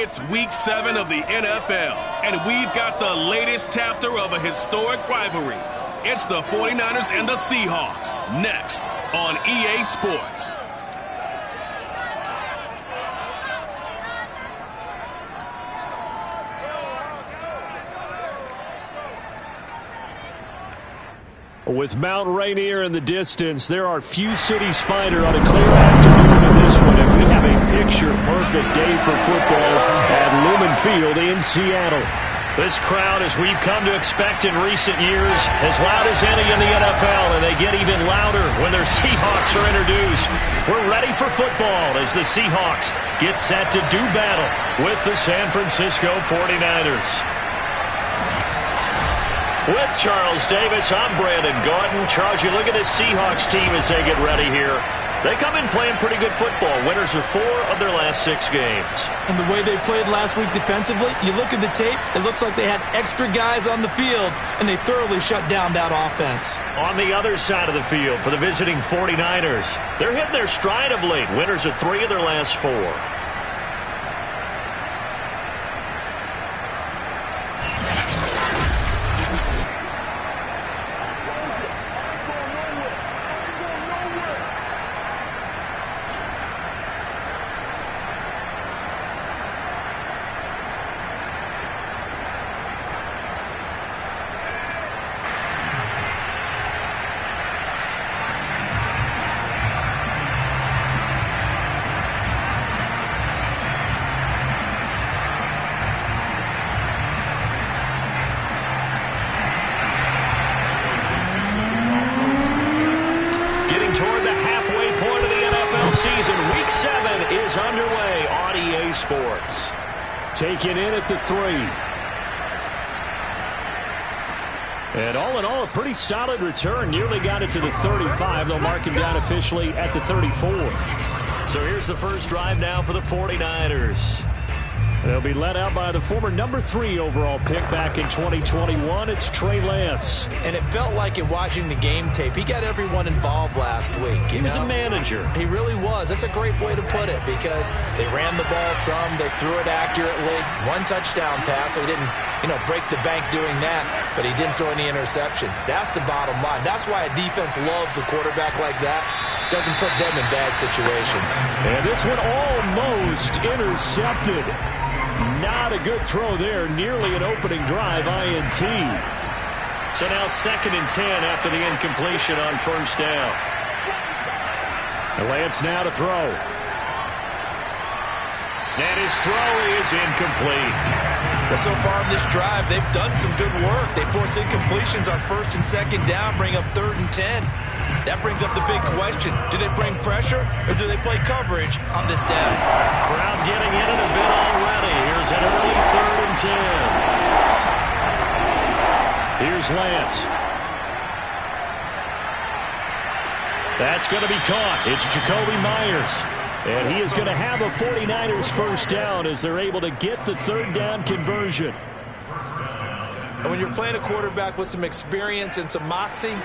It's Week 7 of the NFL, and we've got the latest chapter of a historic rivalry. It's the 49ers and the Seahawks, next on EA Sports. With Mount Rainier in the distance, there are few cities finer on a clear afternoon than this one. And we have a picture-perfect day for football at Lumen Field in Seattle. This crowd, as we've come to expect in recent years, as loud as any in the NFL, and they get even louder when their Seahawks are introduced. We're ready for football as the Seahawks get set to do battle with the San Francisco 49ers. With Charles Davis, I'm Brandon Gordon. Charles, you look at this Seahawks team as they get ready here. They come in playing pretty good football. Winners of 4 of their last 6 games. And the way they played last week defensively, you look at the tape, it looks like they had extra guys on the field, and they thoroughly shut down that offense. On the other side of the field for the visiting 49ers, they're hitting their stride of late. Winners of 3 of their last 4. Week 7 is underway on EA Sports. Taken in at the 3. And all in all, a pretty solid return. Nearly got it to the 35. They'll mark him down officially at the 34. So here's the first drive now for the 49ers. They'll be led out by the former number 3 overall pick back in 2021. It's Trey Lance. And it felt like in watching the game tape, he got everyone involved last week. He was a manager. He really was. That's a great way to put it because they ran the ball some. They threw it accurately. 1 touchdown pass, so he didn't, break the bank doing that, but he didn't throw any interceptions. That's the bottom line. That's why a defense loves a quarterback like that. Doesn't put them in bad situations. And this one almost intercepted. Not a good throw there. Nearly an opening drive INT. So now 2nd and 10 after the incompletion on first down. Lance now to throw. And his throw is incomplete. But so far in this drive, they've done some good work. They force incompletions on 1st and 2nd down, bring up 3rd and 10. That brings up the big question. Do they bring pressure or do they play coverage on this down? Crowd getting in it a bit already. Here's an early 3rd and 10. Here's Lance. That's going to be caught. It's Jacoby Myers. And he is going to have a 49ers first down as they're able to get the 3rd down conversion. And when you're playing a quarterback with some experience and some moxie,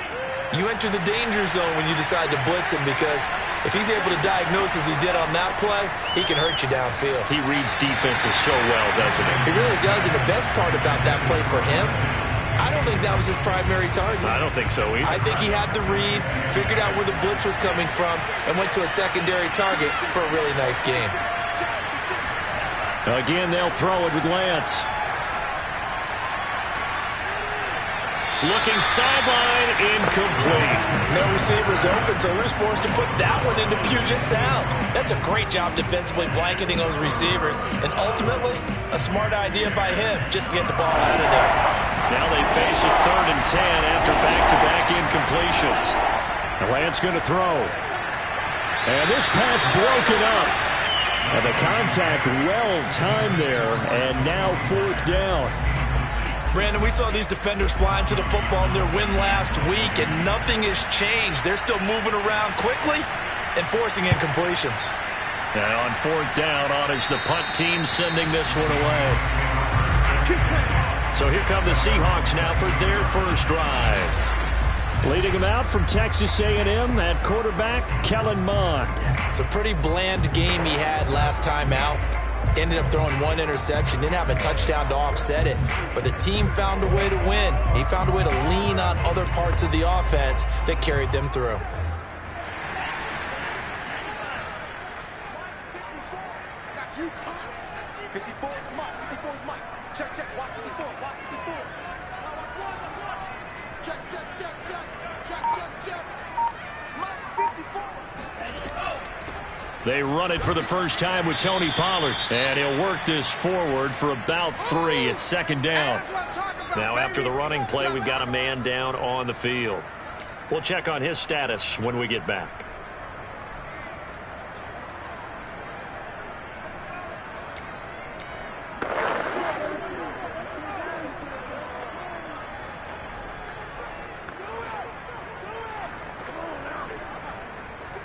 you enter the danger zone when you decide to blitz him because if he's able to diagnose as he did on that play, he can hurt you downfield. He reads defenses so well, doesn't he? He really does, and the best part about that play for him, I don't think that was his primary target. I don't think so either. I think he had the read, figured out where the blitz was coming from, and went to a secondary target for a really nice game. Again, they'll throw it with Lance. Looking sideline, incomplete. No receivers open, so Lewis forced to put that one into Puget Sound. That's a great job defensively blanketing those receivers, and ultimately, a smart idea by him just to get the ball out of there. Now they face a 3rd and 10 after back-to-back incompletions. Lance going to throw. And this pass broken up. And the contact well-timed there, and now 4th down. Brandon, we saw these defenders flying to the football in their win last week, and nothing has changed. They're still moving around quickly and forcing incompletions. And on 4th down, on is the punt team sending this one away. So here come the Seahawks now for their first drive. Leading them out from Texas A&M at quarterback, Kellen Mond. It's a pretty bland game he had last time out. ended up throwing one interception, didn't have a touchdown to offset it, but the team found a way to win. He found a way to lean on other parts of the offense that carried them through. Got you. 54 is Mike. 54 is Mike. Check, check. Watch 54. Watch 54. Check, check, check, check. Check, check, check. Mike 54. They run it for the first time with Tony Pollard, and he'll work this forward for about 3. It's second down. Now after the running play, we've got a man down on the field. We'll check on his status when we get back.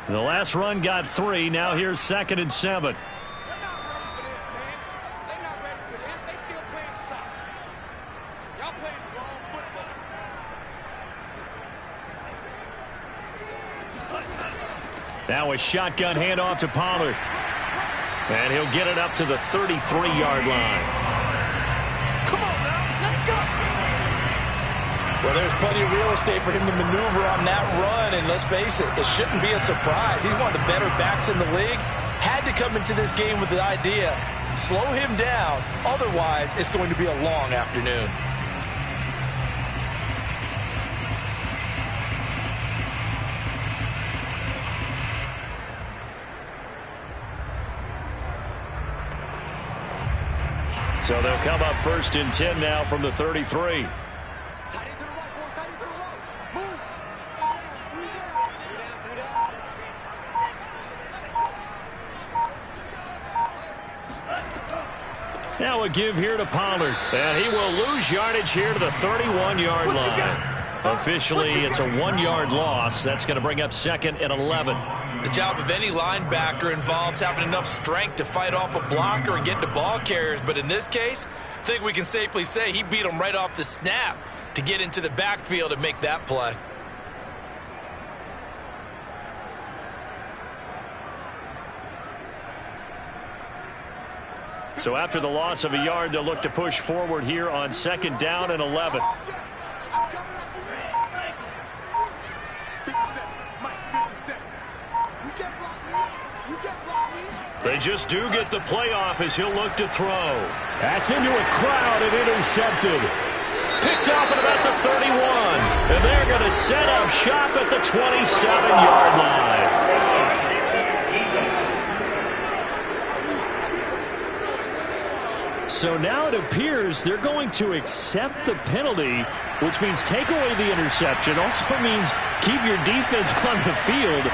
The last run got 3. Now here's 2nd and 7. They're not ready for this, man. They're not ready for this. They still playing soccer. Y'all playing the wrong football. Now a shotgun handoff to Pollard. And he'll get it up to the 33-yard line. Come on now. Let's go. Well, there's plenty of real estate for him to maneuver on that run, and let's face it, it shouldn't be a surprise. He's one of the better backs in the league. Had to come into this game with the idea, slow him down, otherwise it's going to be a long afternoon. So they'll come up 1st and 10 now from the 33. Now a give here to Pollard, and he will lose yardage here to the 31-yard line. Officially, it's a 1-yard loss. That's going to bring up 2nd and 11. The job of any linebacker involves having enough strength to fight off a blocker and get to ball carriers, but in this case, I think we can safely say he beat him right off the snap to get into the backfield and make that play. So after the loss of a yard, they'll look to push forward here on 2nd down and 11. They just do get the playoff as he'll look to throw. That's into a crowd and intercepted. Picked off at about the 31. And they're going to set up shop at the 27-yard line. So now it appears they're going to accept the penalty, which means take away the interception. Also means keep your defense on the field.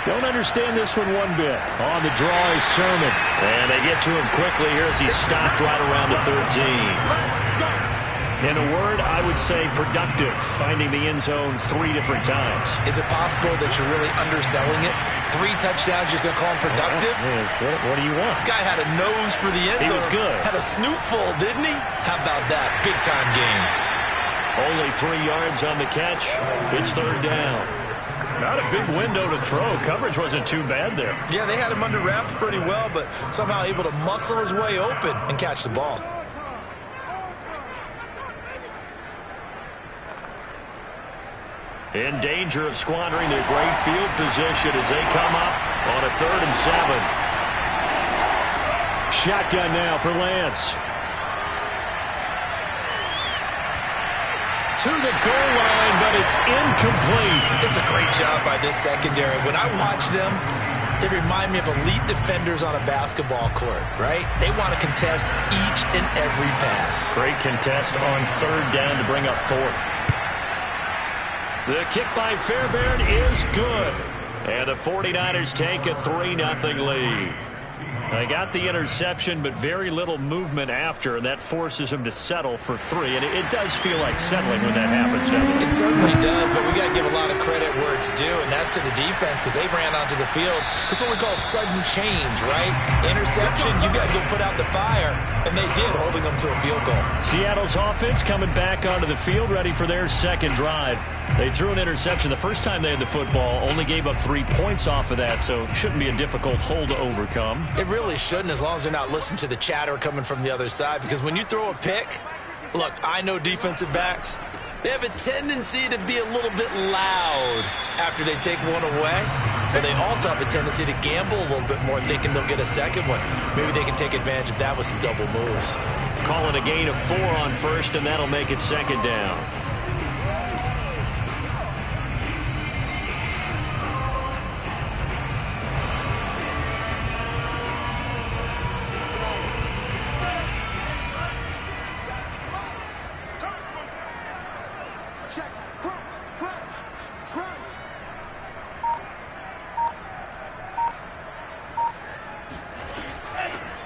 Don't understand this one bit. On the draw is Sermon. And they get to him quickly here as he's stopped right around the 13. In a word, I would say productive, finding the end zone 3 different times. Is it possible that you're really underselling it? 3 touchdowns, just going to call him productive? What do you want? This guy had a nose for the end zone. He was good. Had a snoot full, didn't he? How about that? Big-time game. Only 3 yards on the catch. It's 3rd down. Not a big window to throw. Coverage wasn't too bad there. Yeah, they had him under wraps pretty well, but somehow able to muscle his way open and catch the ball. In danger of squandering their great field position as they come up on a 3rd and 7. Shotgun now for Lance. To the goal line, but it's incomplete. It's a great job by this secondary. When I watch them, they remind me of elite defenders on a basketball court, right? They want to contest each and every pass. Great contest on 3rd down to bring up 4th. The kick by Fairbairn is good. And the 49ers take a 3-0 lead. They got the interception, but very little movement after, and that forces them to settle for 3. And it does feel like settling when that happens, doesn't it? It certainly does, but we got to give a lot of credit where it's due, and that's to the defense because they ran onto the field. This is what we call sudden change, right? Interception, you got to go put out the fire, and they did, holding them to a field goal. Seattle's offense coming back onto the field, ready for their 2nd drive. They threw an interception the first time they had the football, only gave up 3 points off of that, so shouldn't be a difficult hole to overcome. It really really shouldn't, as long as they're not listening to the chatter coming from the other side, because when you throw a pick, look, I know defensive backs, they have a tendency to be a little bit loud after they take one away, but they also have a tendency to gamble a little bit more, thinking they'll get a second one. Maybe they can take advantage of that with some double moves. Call it a gain of 4 on first, and that'll make it second down.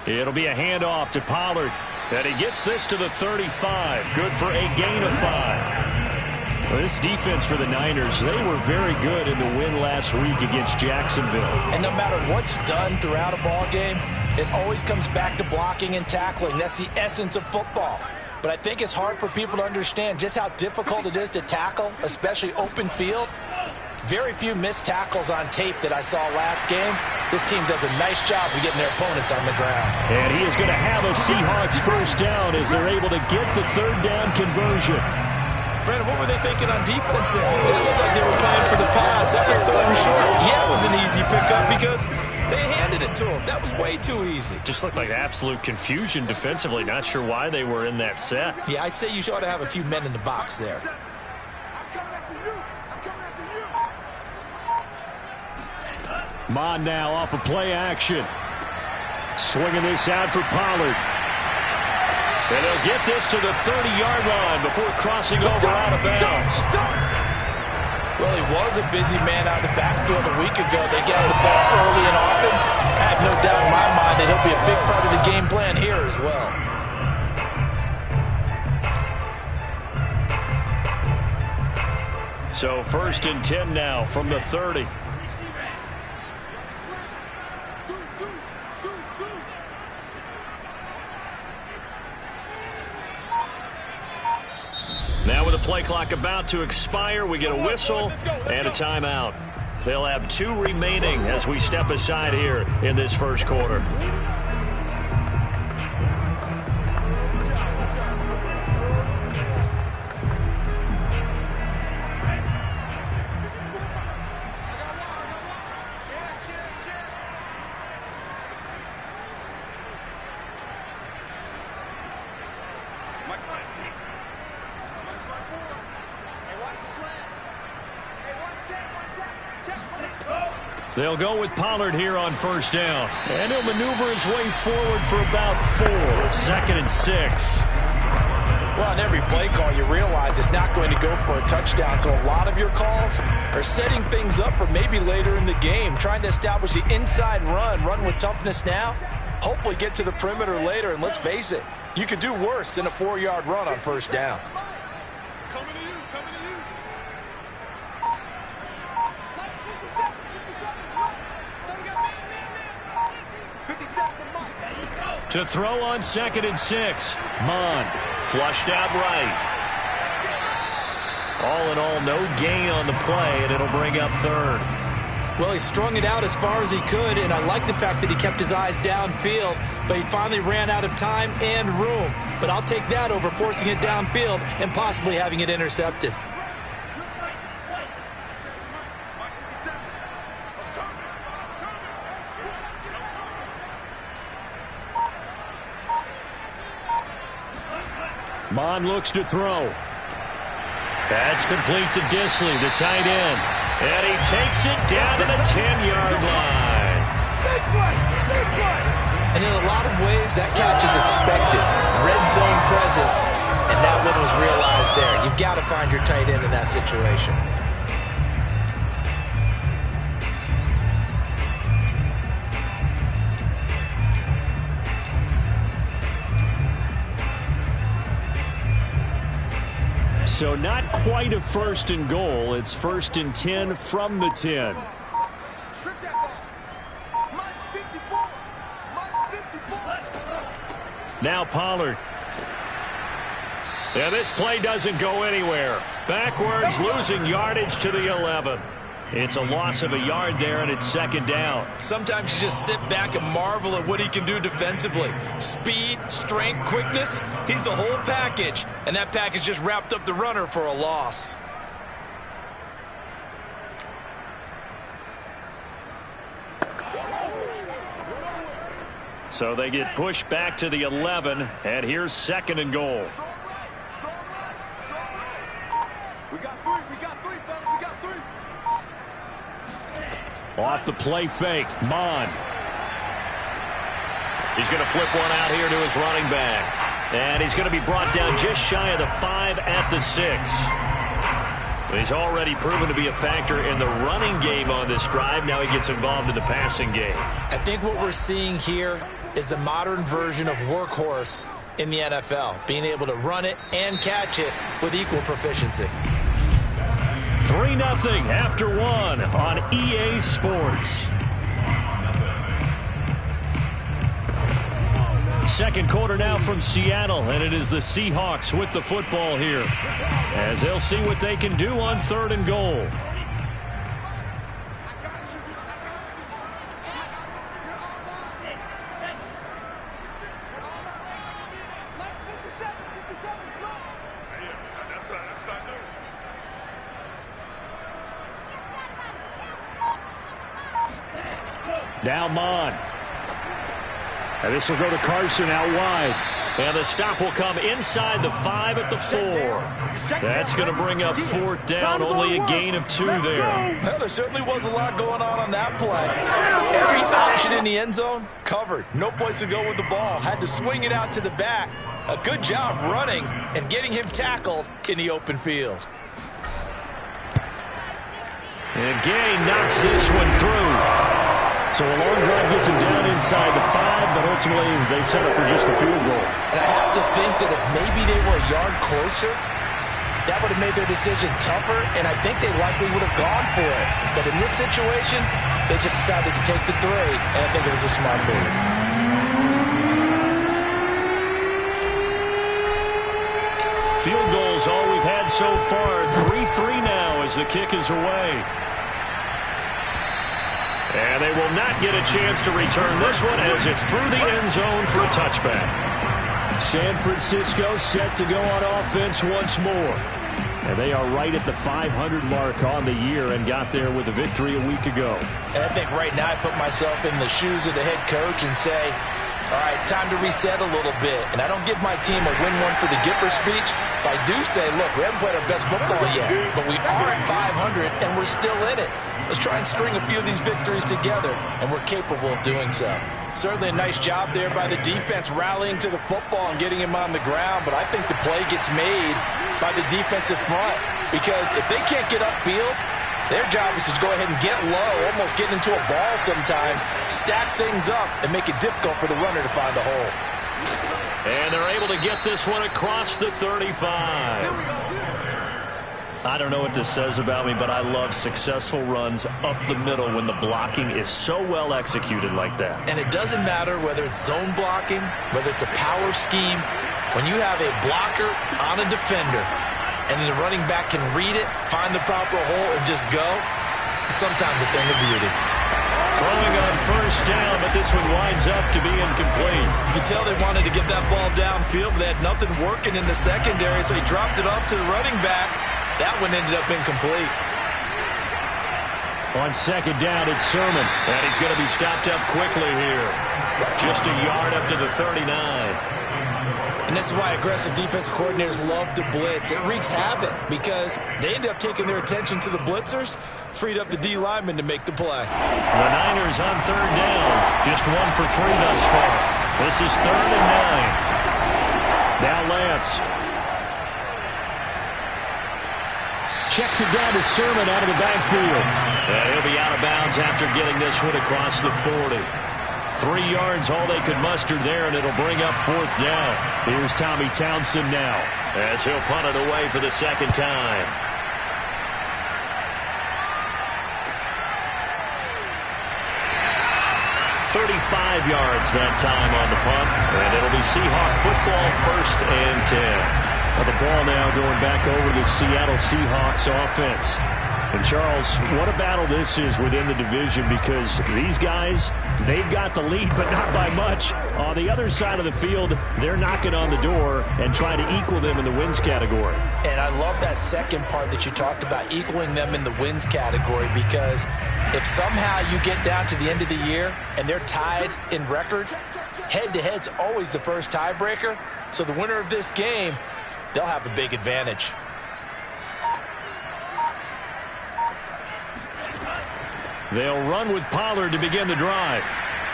It'll be a handoff to Pollard. And he gets this to the 35. Good for a gain of 5. Well, this defense for the Niners, they were very good in the win last week against Jacksonville. And no matter what's done throughout a ball game, it always comes back to blocking and tackling. That's the essence of football. But I think it's hard for people to understand just how difficult it is to tackle, especially open field. Very few missed tackles on tape that I saw last game. This team does a nice job of getting their opponents on the ground. And he is going to have a Seahawks first down as they're able to get the third down conversion. Brandon, what were they thinking on defense there? It looked like they were playing for the pass. That was third and short. Yeah, it was an easy pickup because they handed it to him. That was way too easy. Just looked like absolute confusion defensively. Not sure why they were in that set. Yeah, I'd say you ought to have a few men in the box there. Mon now off of play action. Swinging this out for Pollard. And he'll get this to the 30-yard line before crossing over out of bounds. Well, he was a busy man out of the backfield a week ago. They get him the ball early and often. I have no doubt in my mind that he'll be a big part of the game plan here as well. So 1st and 10 now from the 30. Now with the play clock about to expire, we get a whistle and a timeout. They'll have 2 remaining as we step aside here in this first quarter. They'll go with Pollard here on first down. And he'll maneuver his way forward for about 4. 2nd and 6. Well, on every play call, you realize it's not going to go for a touchdown. So a lot of your calls are setting things up for maybe later in the game, trying to establish the inside run with toughness now, hopefully get to the perimeter later. And let's face it, you could do worse than a 4-yard run on first down. To throw on 2nd and 6. Mon flushed out right. All in all, no gain on the play, and it'll bring up 3rd. Well, he strung it out as far as he could, and I like the fact that he kept his eyes downfield, but he finally ran out of time and room. But I'll take that over forcing it downfield and possibly having it intercepted. Mon looks to throw. That's complete to Disley, the tight end. And he takes it down to the 10-yard line. And in a lot of ways, that catch is expected. Red zone presence. And that one was realized there. You've got to find your tight end in that situation. So not quite a 1st and goal. It's 1st and 10 from the 10. Now Pollard. And this play doesn't go anywhere. Backwards, losing yardage to the 11. It's a loss of a yard there, and it's second down. Sometimes you just sit back and marvel at what he can do defensively. Speed, strength, quickness, he's the whole package. And that package just wrapped up the runner for a loss. So they get pushed back to the 11, and here's second and goal. We got three, fellas. We got three. Off the play fake, Mon. He's going to flip one out here to his running back. And he's going to be brought down just shy of the 5 at the 6. He's already proven to be a factor in the running game on this drive. Now he gets involved in the passing game. I think what we're seeing here is the modern version of workhorse in the NFL, being able to run it and catch it with equal proficiency. 3-0 after 1 on EA Sports. Second quarter now from Seattle, and it is the Seahawks with the football here, as they'll see what they can do on 3rd and goal. Now Mon. And this will go to Carson out wide. And the stop will come inside the 5 at the 4. That's going to bring up 4th down. Only a gain of 2 there. Well, there certainly was a lot going on that play. Every option in the end zone covered. No place to go with the ball. Had to swing it out to the back. A good job running and getting him tackled in the open field. And Gay knocks this one through. So a long drive gets him down inside the 5, but ultimately they settle for just the field goal. And I have to think that if maybe they were a yard closer, that would have made their decision tougher, and I think they likely would have gone for it. But in this situation, they just decided to take the 3, and I think it was a smart move. Field goals all we've had so far. 3-3 now as the kick is away. And they will not get a chance to return this one as it's through the end zone for a touchback. San Francisco set to go on offense once more. And they are right at the 500 mark on the year and got there with a victory a week ago. And I think right now I put myself in the shoes of the head coach and say, all right, time to reset a little bit. And I don't give my team a win one for the Gipper speech, but I do say, look, we haven't played our best football yet, but we are at 500 and we're still in it. Let's try and string a few of these victories together, and we're capable of doing so. Certainly a nice job there by the defense rallying to the football and getting him on the ground, but I think the play gets made by the defensive front because if they can't get upfield, their job is to go ahead and get low, almost get into a ball sometimes, stack things up, and make it difficult for the runner to find a hole. And they're able to get this one across the 35. I don't know what this says about me, but I love successful runs up the middle when the blocking is so well executed like that. And it doesn't matter whether it's zone blocking, whether it's a power scheme. When you have a blocker on a defender and the running back can read it, find the proper hole, and just go, sometimes a thing of beauty. Throwing on 1st down, but this one winds up to be incomplete. You can tell they wanted to get that ball downfield, but they had nothing working in the secondary, so he dropped it off to the running back. That one ended up incomplete. On 2nd down, it's Sermon. And he's going to be stopped up quickly here. Just a yard up to the 39. And this is why aggressive defense coordinators love to blitz. It wreaks havoc because they end up taking their attention to the blitzers, freed up the D lineman to make the play. The Niners on 3rd down. Just 1 for 3 thus far. This is 3rd and 9. Now Lance. Checks it down to Sermon out of the backfield. And he'll be out of bounds after getting this one across the 40. 3 yards, all they could muster there, and it'll bring up 4th down. Here's Tommy Townsend now, as he'll punt it away for the 2nd time. "35 yards that time on the punt, and it'll be Seahawk football 1st and 10. Well, the ball now going back over to the Seattle Seahawks offense. And, Charles, what a battle this is within the division, because these guys, they've got the lead, but not by much. On the other side of the field, they're knocking on the door and trying to equal them in the wins category. And I love that second part that you talked about, equaling them in the wins category, because if somehow you get down to the end of the year and they're tied in record, head-to-head's always the first tiebreaker. So the winner of this game, they'll have a big advantage. They'll run with Pollard to begin the drive.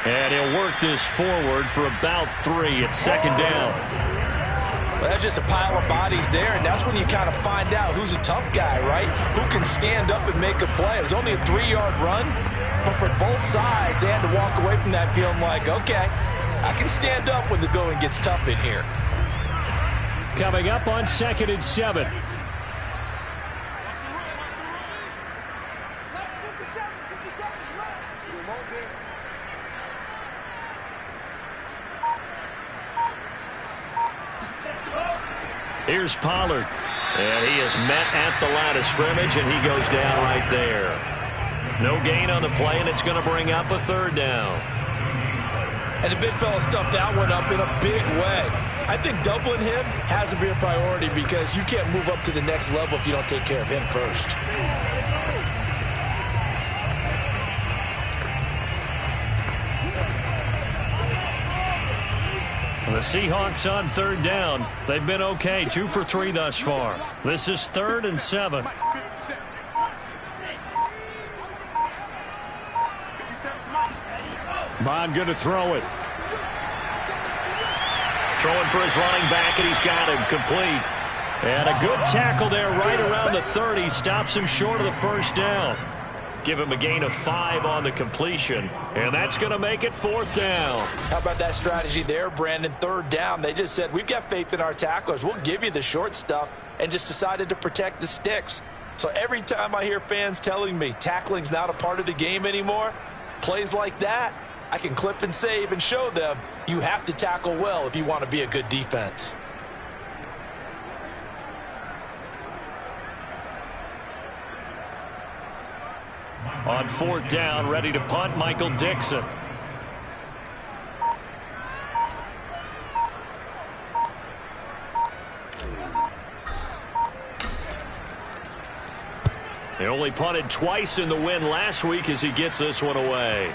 And he'll work this forward for about 3 at second down. Well, that's just a pile of bodies there, and that's when you kind of find out who's a tough guy, right? Who can stand up and make a play. It was only a 3-yard run, but for both sides, they had to walk away from that feeling like, okay, I can stand up when the going gets tough in here. Coming up on 2nd and 7. Here's Pollard, and he is met at the line of scrimmage, and he goes down right there. No gain on the play, and it's going to bring up a 3rd down. And the big fella stuffed that one up in a big way. I think doubling him has to be a priority, because you can't move up to the next level if you don't take care of him first. The Seahawks on 3rd down. They've been okay, 2 for 3 thus far. This is 3rd and 7. Bond going to throw it. Throwing for his running back, and he's got him complete. And a good tackle there right around the 30. Stops him short of the 1st down. Give him a gain of 5 on the completion, and that's going to make it 4th down. How about that strategy there, Brandon? 3rd down. They just said, we've got faith in our tacklers. We'll give you the short stuff, and just decided to protect the sticks. So every time I hear fans telling me tackling's not a part of the game anymore, plays like that, I can clip and save and show them you have to tackle well if you want to be a good defense. On 4th down, ready to punt, Michael Dixon. They only punted twice in the win last week as he gets this one away.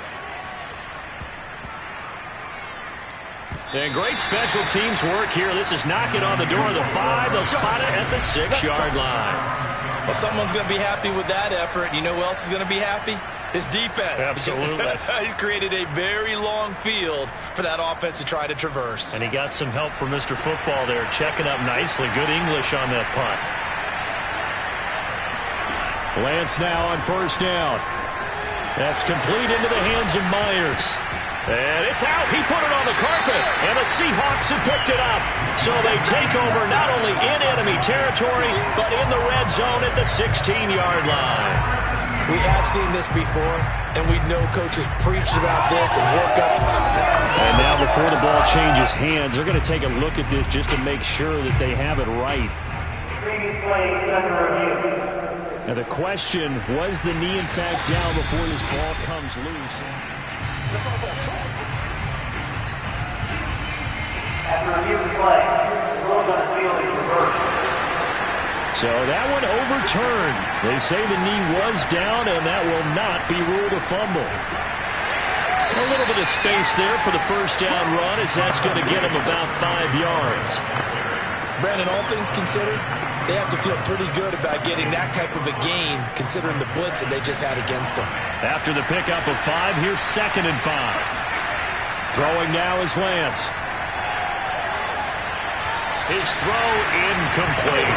And great special teams work here. This is knocking on the door of the 5. They'll spot it at the 6-yard line. Well, someone's going to be happy with that effort. You know who else is going to be happy? His defense. Absolutely. He's created a very long field for that offense to try to traverse. And he got some help from Mr. Football there, checking up nicely. Good English on that punt. Lance now on 1st down. That's complete into the hands of Myers. And it's out. He put it on the carpet, and the Seahawks have picked it up. So they take over not only in enemy territory, but in the red zone at the 16-yard line. We have seen this before, and we know coaches preach about this and work up. And now before the ball changes hands, they're going to take a look at this just to make sure that they have it right. Now the question, was the knee in fact down before this ball comes loose? After review of play, the rules on the field is reversed. So that one overturned. They say the knee was down, and that will not be ruled a fumble. A little bit of space there for the 1st down run, as that's going to get him about 5 yards. Brandon, all things considered, they have to feel pretty good about getting that type of a gain, considering the blitz that they just had against them. After the pickup of 5, here's 2nd and 5. Throwing now is Lance. His throw incomplete.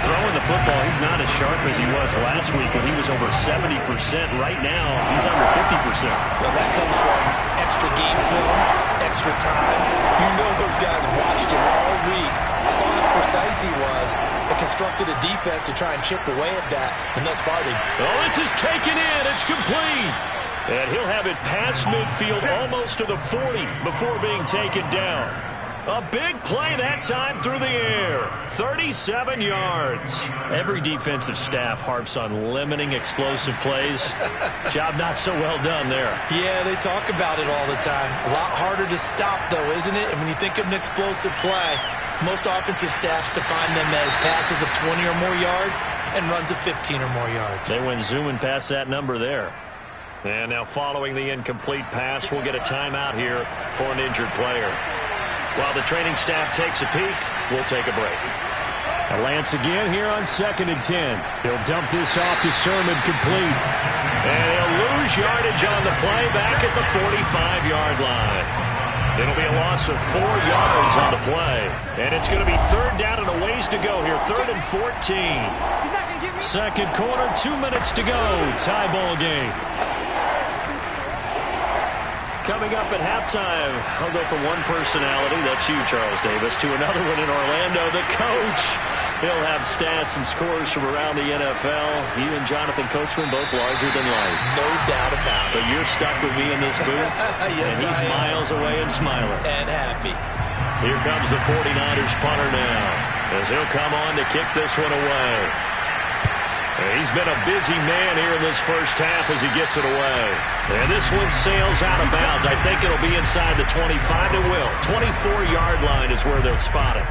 Throwing the football, he's not as sharp as he was last week when he was over 70%. Right now, he's under 50%. Well, that comes from extra game film, extra time. You know those guys watched him all week, saw how precise he was, and constructed a defense to try and chip away at that. And thus far, they... Oh, this is taken in. It's complete. And he'll have it past midfield almost to the 40 before being taken down. A big play that time through the air. 37 yards. Every defensive staff harps on limiting explosive plays. Job not so well done there. Yeah, they talk about it all the time. A lot harder to stop, though, isn't it? And when you think of an explosive play, most offensive staffs define them as passes of 20 or more yards and runs of 15 or more yards. They went zooming past that number there. And now following the incomplete pass, we'll get a timeout here for an injured player. While the training staff takes a peek, we'll take a break. Lance again here on 2nd and 10. He'll dump this off to Sermon, complete. And he'll lose yardage on the play back at the 45-yard line. It'll be a loss of 4 yards on the play. And it's going to be 3rd down and a ways to go here. 3rd and 14. Second quarter, 2 minutes to go. Tie ball game. Coming up at halftime, I'll go from one personality, that's you, Charles Davis, to another one in Orlando, the coach. He'll have stats and scores from around the NFL. You and Jonathan Coachman both larger than life. No doubt about it. But you're stuck with me in this booth, yes, and he's miles away and smiling. And happy. Here comes the 49ers punter now, as he'll come on to kick this one away. He's been a busy man here in this first half as he gets it away. And this one sails out of bounds. I think it'll be inside the 25. It will. 24-yard line is where they'll spot it.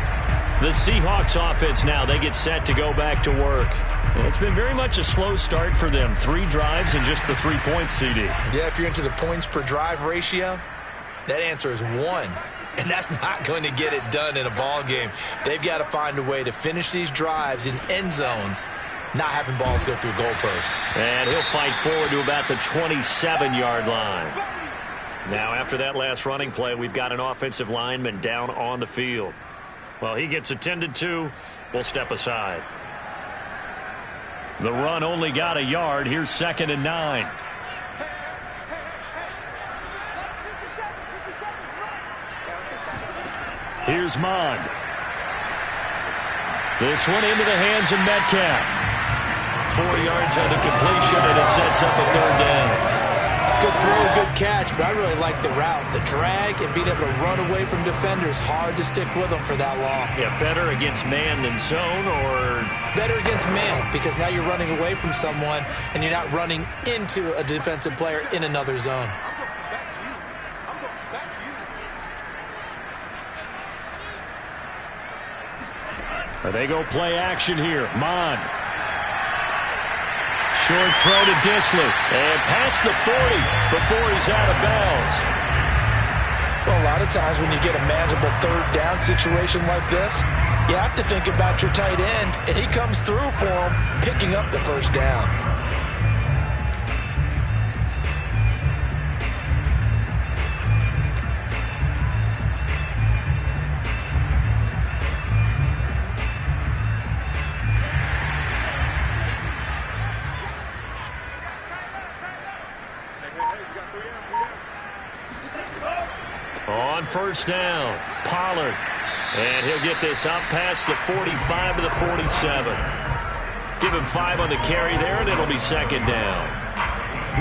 The Seahawks offense now, they get set to go back to work. And it's been very much a slow start for them. 3 drives and just the 3 points, CD. Yeah, if you're into the points per drive ratio, that answer is 1. And that's not going to get it done in a ball game. They've got to find a way to finish these drives in end zones, not having balls go through goalposts. And he'll fight forward to about the 27-yard line. Now, after that last running play, we've got an offensive lineman down on the field. Well, he gets attended to. We'll step aside. The run only got a yard. Here's 2nd and 9. Here's Mond. This one into the hands of Metcalf. 4 yards on the completion, and it sets up a 3rd down. Good throw, good catch, but I really like the route. The drag and being able to run away from defenders, hard to stick with them for that long. Yeah, better against man than zone, or? Better against man, because now you're running away from someone, and you're not running into a defensive player in another zone. They go play action here. Mond. Short throw to Disley. And past the 40 before he's out of bounds. Well, a lot of times when you get a manageable 3rd down situation like this, you have to think about your tight end, and he comes through for him, picking up the 1st down. On 1st down, Pollard. And he'll get this up past the 45 to the 47. Give him 5 on the carry there, and it'll be 2nd down.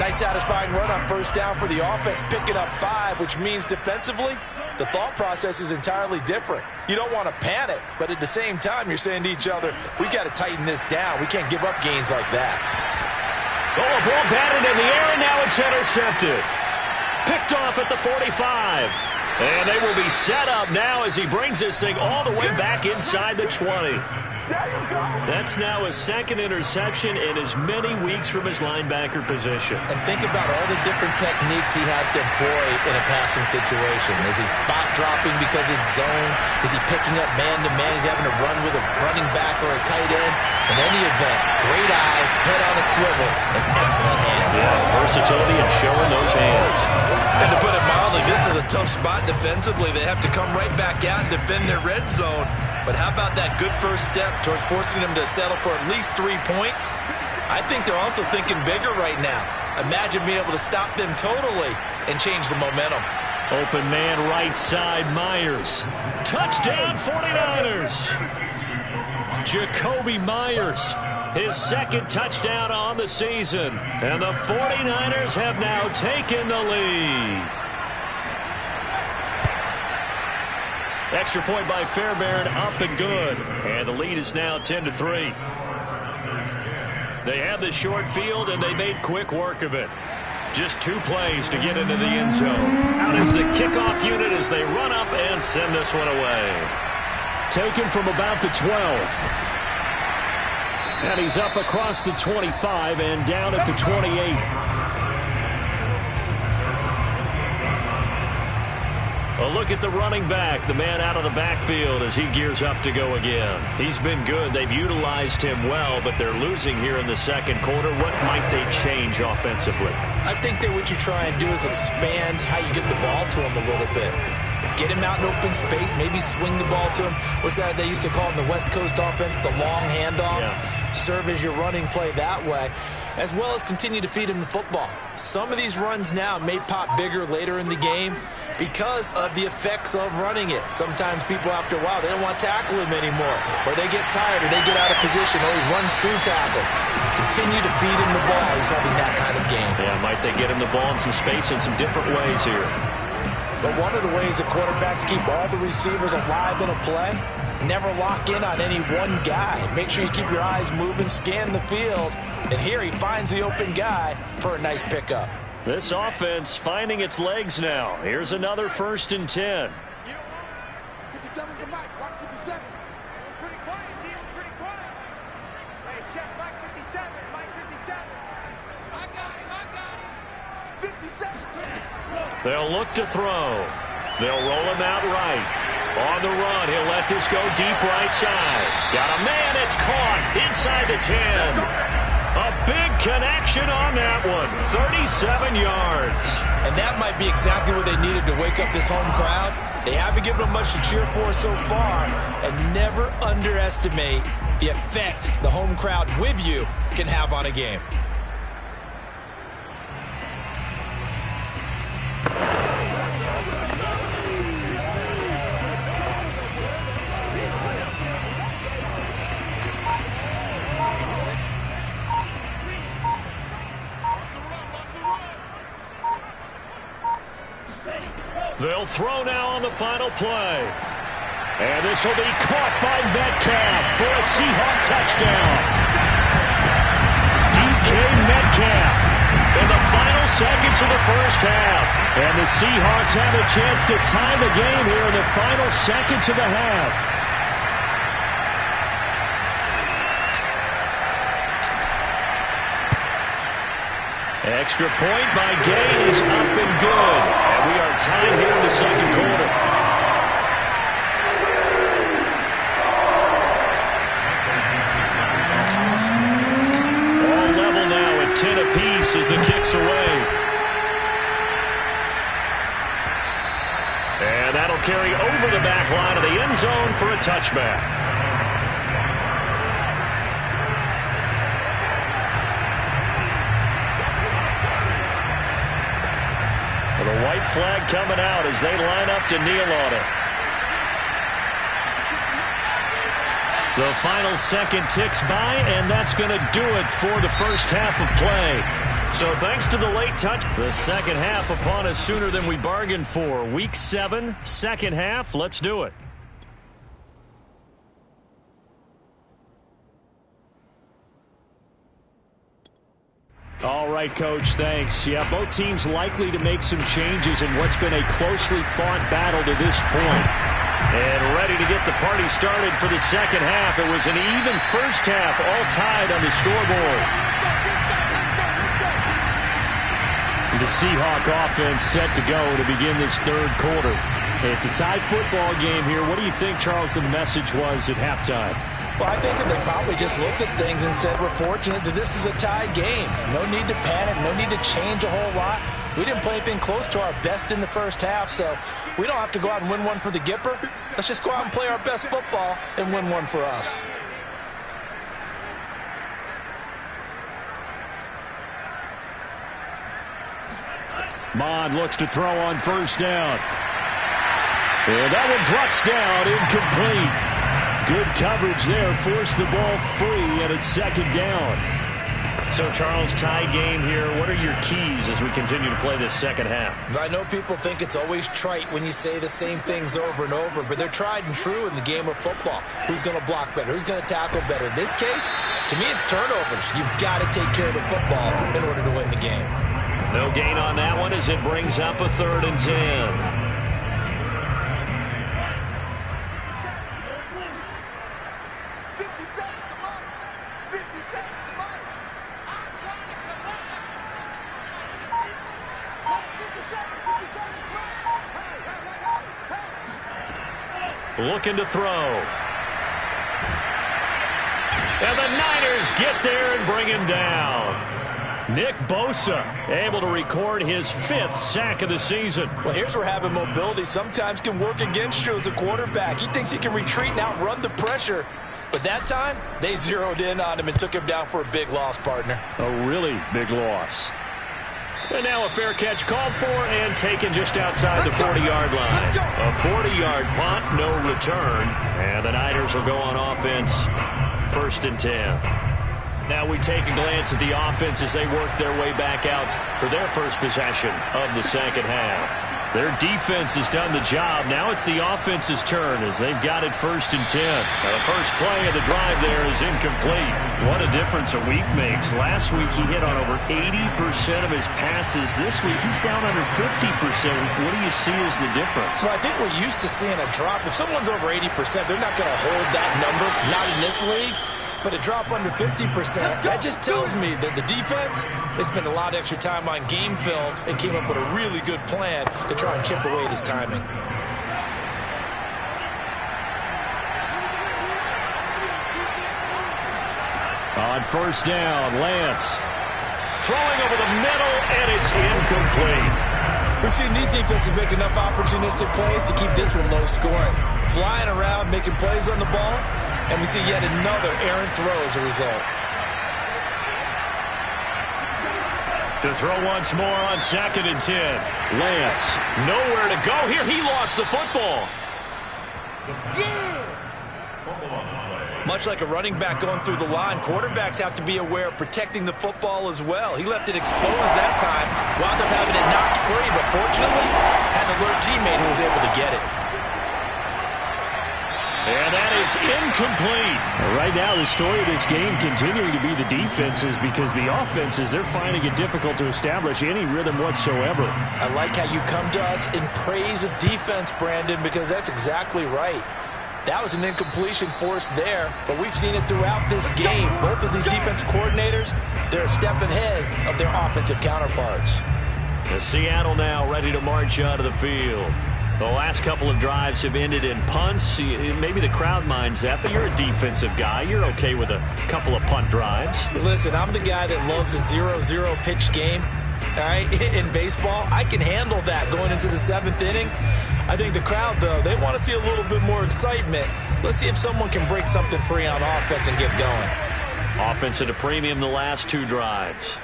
Nice satisfying run on 1st down for the offense, picking up 5, which means defensively, the thought process is entirely different. You don't want to panic, but at the same time, you're saying to each other, we got to tighten this down. We can't give up gains like that. Oh, a ball batted in the air, and now it's intercepted. Picked off at the 45. And they will be set up now as he brings this thing all the way back inside the 20. That's now his 2nd interception in as many weeks from his linebacker position. And think about all the different techniques he has to employ in a passing situation. Is he spot dropping because it's zone? Is he picking up man-to-man? Is he having to run with a running back or a tight end? In any event, great eyes, head on a swivel, and excellent hands. Yeah, versatility and showing those hands. And to put it mildly, this is a tough spot defensively. They have to come right back out and defend their red zone. But how about that good first step towards forcing them to settle for at least 3 points? I think they're also thinking bigger right now. Imagine being able to stop them totally and change the momentum. Open man right side, Myers. Touchdown 49ers. Jacoby Myers, his 2nd touchdown on the season. And the 49ers have now taken the lead. Extra point by Fairbairn, up and good. And the lead is now 10-3. They had the short field, and they made quick work of it. Just 2 plays to get into the end zone. Out is the kickoff unit as they run up and send this one away. Taken from about the 12. And he's up across the 25 and down at the 28. A look at the running back, the man out of the backfield as he gears up to go again. He's been good. They've utilized him well, but they're losing here in the second quarter. What might they change offensively? I think that what you try and do is expand how you get the ball to him a little bit. Get him out in open space, maybe swing the ball to him. What's that they used to call in the West Coast offense, the long handoff? Yeah. Serve as your running play that way, as well as continue to feed him the football. Some of these runs now may pop bigger later in the game because of the effects of running it. Sometimes people, after a while, they don't want to tackle him anymore, or they get tired, or they get out of position, or he runs through tackles. Continue to feed him the ball. He's having that kind of game. Yeah, might they get him the ball in some space in some different ways here. But one of the ways that quarterbacks keep all the receivers alive in a play, never lock in on any one guy. Make sure you keep your eyes moving, scan the field, and here he finds the open guy for a nice pickup. This offense finding its legs now. Here's another 1st and 10. 57's the mic. Watch 57. Pretty quiet, team. Pretty quiet. Hey, check Mike 57. Mike 57. I got him. 57. They'll look to throw. They'll roll him out right. On the run, he'll let this go deep right side. Got a man, it's caught inside the 10. A big connection on that one. 37 yards. And that might be exactly what they needed to wake up this home crowd. They haven't given them much to cheer for so far. And never underestimate the effect the home crowd with you can have on a game. They'll throw now on the final play. And this will be caught by Metcalf for a Seahawk touchdown. DK Metcalf in the final seconds of the first half. And the Seahawks have a chance to tie the game here in the final seconds of the half. Extra point by Gay is up and good. And we are tied here in the second quarter. All level now at 10 apiece as the kick's away. And that'll carry over the back line of the end zone for a touchback. The white flag coming out as they line up to kneel on it. The final second ticks by, and that's going to do it for the first half of play. So thanks to the late touch, the second half upon us sooner than we bargained for. Week 7, second half. Let's do it. All right, Coach, thanks. Yeah, both teams likely to make some changes in what's been a closely fought battle to this point. And ready to get the party started for the second half. It was an even first half, all tied on the scoreboard. The Seahawk offense set to go to begin this third quarter. It's a tied football game here. What do you think, Charles, the message was at halftime? Well, I think that they probably just looked at things and said, we're fortunate that this is a tie game. No need to panic, no need to change a whole lot. We didn't play anything close to our best in the first half, so we don't have to go out and win one for the Gipper. Let's just go out and play our best football and win one for us. Mond looks to throw on first down. And that one drops down, incomplete. Good coverage there, forced the ball free, and it's second down. So, Charles, tie game here. What are your keys as we continue to play this second half? I know people think it's always trite when you say the same things over and over, but they're tried and true in the game of football. Who's going to block better? Who's going to tackle better? In this case, to me, it's turnovers. You've got to take care of the football in order to win the game. No gain on that one as it brings up a 3rd and 10. Looking to throw. And the Niners get there and bring him down. Nick Bosa able to record his 5th sack of the season. Well, here's where having mobility sometimes can work against you as a quarterback. He thinks he can retreat and outrun the pressure. But that time, they zeroed in on him and took him down for a big loss, partner. A really big loss. And now a fair catch called for and taken just outside the 40-yard line. A 40-yard punt, no return. And the Niners will go on offense, 1st and 10. Now we take a glance at the offense as they work their way back out for their first possession of the second half. Their defense has done the job. Now it's the offense's turn as they've got it 1st and 10. Now the first play of the drive there is incomplete. What a difference a week makes. Last week he hit on over 80% of his passes. This week he's down under 50%. What do you see as the difference? Well, I think we're used to seeing a drop. If someone's over 80%, they're not going to hold that number, not in this league. But a drop under 50%, that just tells me that the defense has spent a lot of extra time on game films and came up with a really good plan to try and chip away at his timing. On 1st down, Lance throwing over the middle, and it's incomplete. We've seen these defenses make enough opportunistic plays to keep this one low scoring. Flying around, making plays on the ball, and we see yet another errant throw as a result. To throw once more on 2nd and 10. Lance, nowhere to go here. He lost the football. Much like a running back going through the line, quarterbacks have to be aware of protecting the football as well. He left it exposed that time, wound up having it knocked free, but fortunately had an alert teammate who was able to get it. And that is incomplete. Right now, the story of this game continuing to be the defenses because the offenses, they're finding it difficult to establish any rhythm whatsoever. I like how you come to us in praise of defense, Brandon, because that's exactly right. That was an incompletion forced there, but we've seen it throughout this game. Both of these defensive coordinators, they're a step ahead of their offensive counterparts. The Seattle now ready to march out of the field. The last couple of drives have ended in punts. Maybe the crowd minds that, but you're a defensive guy. You're okay with a couple of punt drives. Listen, I'm the guy that loves a 0-0 pitch game. All right, in baseball, I can handle that going into the 7th inning. I think the crowd, though, they want to see a little bit more excitement. Let's see if someone can break something free on offense and get going. Offense at a premium the last 2 drives.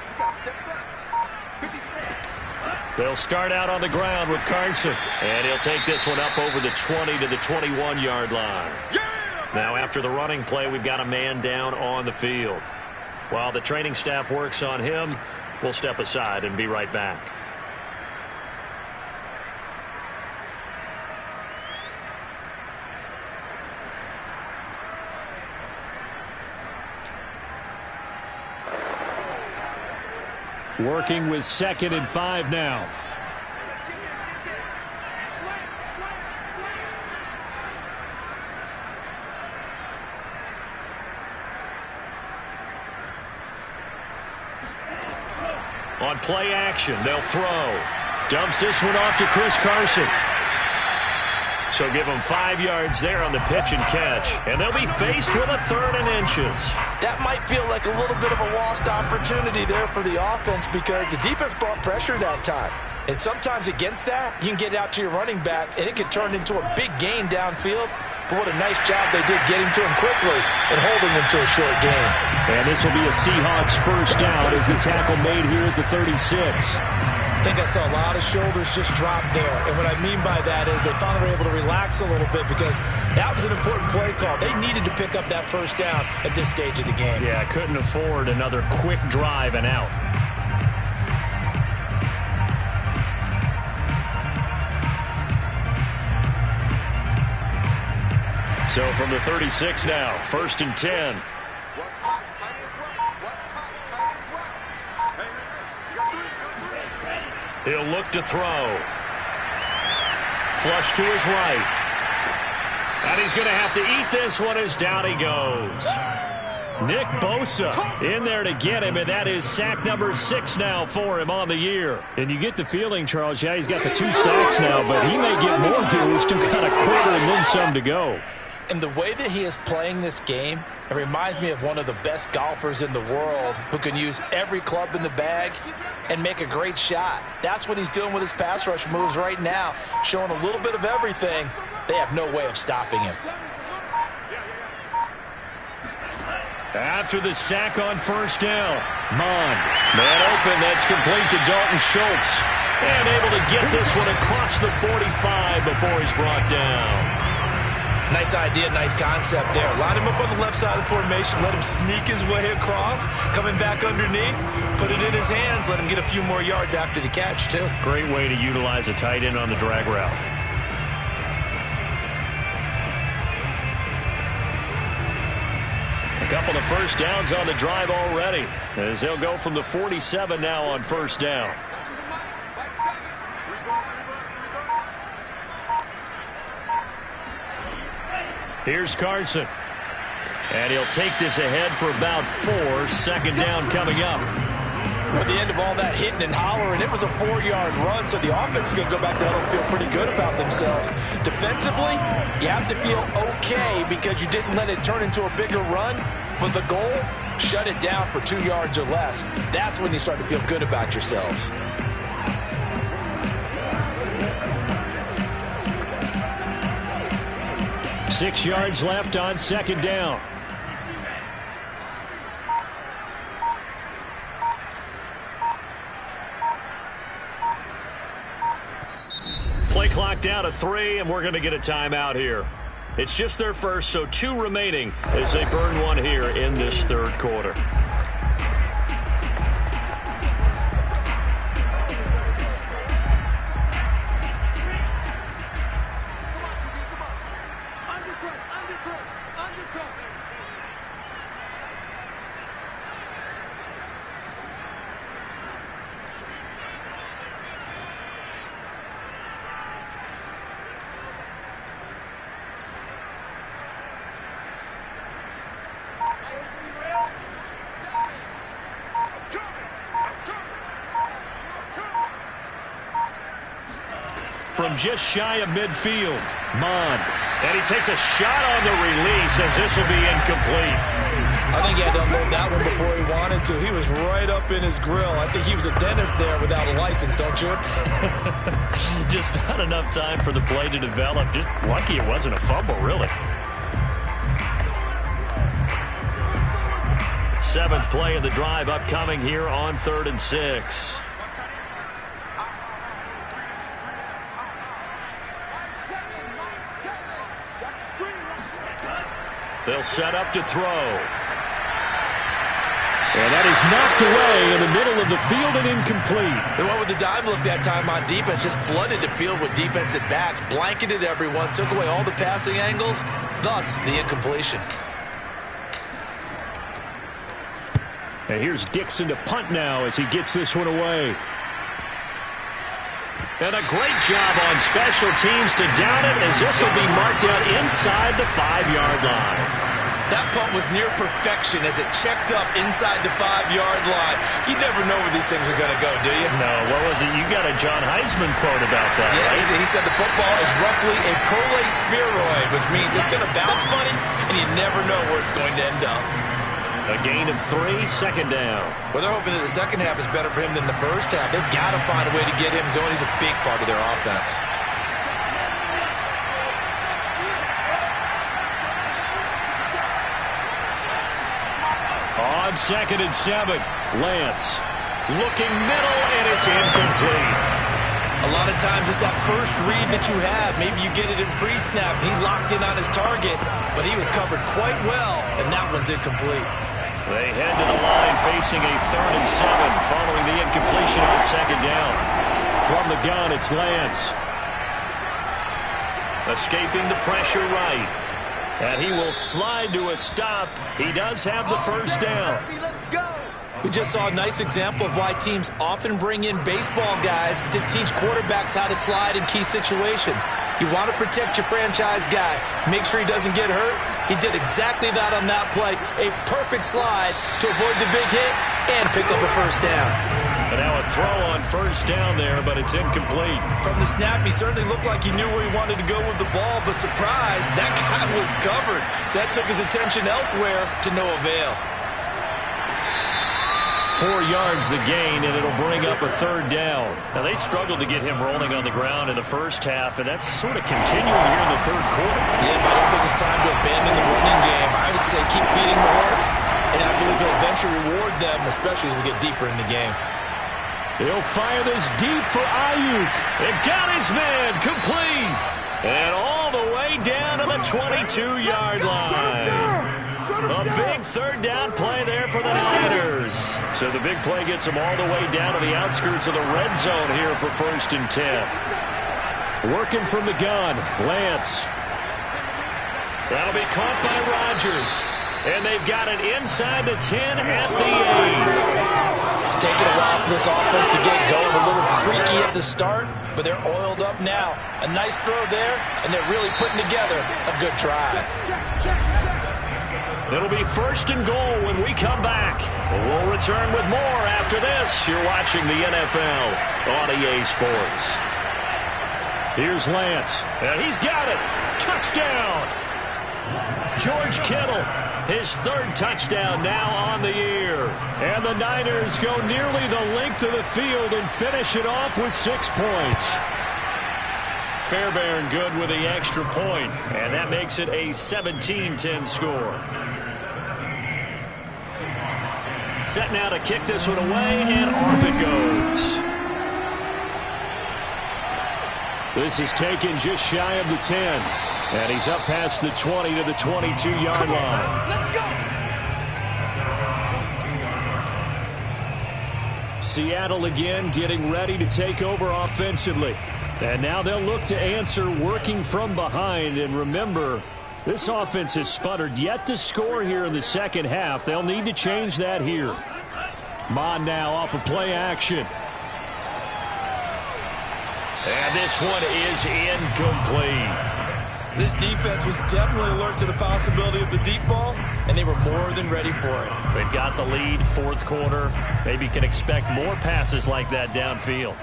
They'll start out on the ground with Carson. And he'll take this one up over the 20 to the 21-yard line. Now after the running play, we've got a man down on the field. While the training staff works on him, we'll step aside and be right back. Working with 2nd and 5 now. On play action, they'll throw. Dumps this one off to Chris Carson. So give them 5 yards there on the pitch and catch. And they'll be faced with a 3rd and inches. That might feel like a little bit of a lost opportunity there for the offense because the defense brought pressure that time. And sometimes against that, you can get out to your running back, and it can turn into a big gain downfield. But what a nice job they did getting to him quickly and holding him to a short gain. And this will be a Seahawks 1st down as the tackle made here at the 36. think I saw a lot of shoulders just drop there. And what I mean by that is they finally were able to relax a little bit because that was an important play call. They needed to pick up that first down at this stage of the game. Yeah, couldn't afford another quick drive and out. So from the 36 now, 1st and 10. What's tight? Tight is well. What's tight? Tight is well. Hey, you got three. He'll look to throw. Flush to his right. And he's going to have to eat this one as down he goes. Nick Bosa in there to get him, and that is sack number 6 now for him on the year. And you get the feeling, Charles, yeah, he's got the 2 sacks now, but he may get more here. He's still got a quarter and then some to go. And the way that he is playing this game, it reminds me of one of the best golfers in the world who can use every club in the bag and make a great shot. That's what he's doing with his pass rush moves right now, showing a little bit of everything. They have no way of stopping him. After the sack on 1st down, man open, that's complete to Dalton Schultz. And able to get this one across the 45 before he's brought down. Nice idea, nice concept there. Line him up on the left side of the formation, let him sneak his way across, coming back underneath, put it in his hands, let him get a few more yards after the catch, too. Great way to utilize a tight end on the drag route. A couple of first downs on the drive already, as they'll go from the 47 now on 1st down. Here's Carson. And he'll take this ahead for about 4. 2nd down coming up. At the end of all that hitting and hollering, it was a 4-yard run, so the offense is going to go back there and feel pretty good about themselves. Defensively, you have to feel okay because you didn't let it turn into a bigger run, but the goal, shut it down for 2 yards or less. That's when you start to feel good about yourselves. Six yards left on 2nd down. Play clock down to 3, and we're going to get a timeout here. It's just their first, so 2 remaining as they burn one here in this 3rd quarter. From just shy of midfield, Mon. And he takes a shot on the release as this will be incomplete. I think he had to unload that one before he wanted to. He was right up in his grill. I think he was a dentist there without a license, don't you? Just not enough time for the play to develop. Just lucky it wasn't a fumble, really. 7th play of the drive upcoming here on 3rd and 6. They'll set up to throw. And that is knocked away in the middle of the field and incomplete. They went with the dive look that time on defense, just flooded the field with defensive backs, blanketed everyone, took away all the passing angles, thus the incompletion. And here's Dixon to punt now as he gets this one away. And a great job on special teams to down it as this will be marked out inside the 5-yard line. That punt was near perfection as it checked up inside the 5-yard line. You never know where these things are going to go, do you? No, what was it? You got a John Heisman quote about that, yeah, right? He said the football is roughly a prolate spheroid, which means it's going to bounce funny, and you never know where it's going to end up. A gain of 3, 2nd down. Well, they're hoping that the second half is better for him than the first half. They've got to find a way to get him going. He's a big part of their offense. On 2nd and 7, Lance. Looking middle, and it's incomplete. A lot of times it's that first read that you have. Maybe you get it in pre-snap. He locked in on his target, but he was covered quite well, and that one's incomplete. They head to the line facing a 3rd and 7 following the incompletion on 2nd down. From the gun, it's Lance. Escaping the pressure right. And he will slide to a stop. He does have the 1st down. We just saw a nice example of why teams often bring in baseball guys to teach quarterbacks how to slide in key situations. You want to protect your franchise guy. Make sure he doesn't get hurt. He did exactly that on that play. A perfect slide to avoid the big hit and pick up a 1st down. And now a throw on 1st down there, but it's incomplete. From the snap, he certainly looked like he knew where he wanted to go with the ball, but surprise, that guy was covered. So that took his attention elsewhere to no avail. 4 yards the gain, and it'll bring up a 3rd down. Now, they struggled to get him rolling on the ground in the first half, and that's sort of continuing here in the 3rd quarter. Yeah, but I don't think it's time to abandon the running game. I would say keep feeding the horse, and I believe he'll eventually reward them, especially as we get deeper in the game. He'll fire this deep for Ayuk. It got his man complete. And all the way down to the 22-yard line. A big 3rd down play there for the Niners. So the big play gets them all the way down to the outskirts of the red zone here for 1st and 10. Working from the gun, Lance. That'll be caught by Rodgers. And they've got it inside the 10 at the 8. It's taken a while for this offense to get going. A little creaky at the start, but they're oiled up now. A nice throw there, and they're really putting together a good drive. It'll be 1st and goal when we come back. We'll return with more after this. You're watching the NFL on EA Sports. Here's Lance, and he's got it. Touchdown! George Kittle, his 3rd touchdown now on the year. And the Niners go nearly the length of the field and finish it off with 6 points. Fairbairn good with the extra point, and that makes it a 17-10 score. Set now to kick this one away, and off it goes. This is taken just shy of the 10, and he's up past the 20 to the 22-yard line. Let's go! Seattle again getting ready to take over offensively. And now they'll look to answer working from behind. And remember, this offense has sputtered yet to score here in the 2nd half. They'll need to change that here. Mon now off of play action. And this one is incomplete. This defense was definitely alert to the possibility of the deep ball, and they were more than ready for it. They've got the lead, 4th quarter. Maybe can expect more passes like that downfield.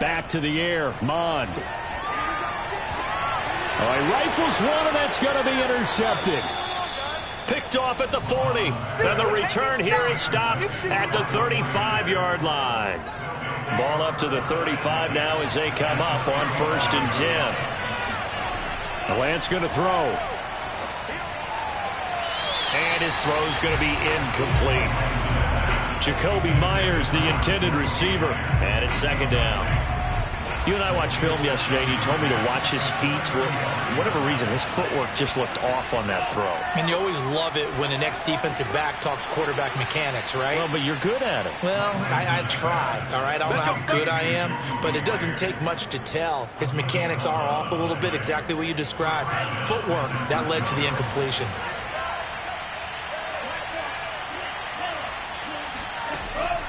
Back to the air, Mond. Oh, he rifles one, and that's going to be intercepted. Picked off at the 40. And the return here is stopped at the 35-yard line. Ball up to the 35 now as they come up on 1st and 10. Lance going to throw. And his throw's going to be incomplete. Jacoby Myers, the intended receiver. And it's 2nd down. You and I watched film yesterday, and you told me to watch his feet. Well, for whatever reason, his footwork just looked off on that throw. And you always love it when an ex-defensive back talks quarterback mechanics, right? Well, but you're good at it. Well, I try, all right? I don't know how good I am, but it doesn't take much to tell. His mechanics are off a little bit, exactly what you described. Footwork, that led to the incompletion.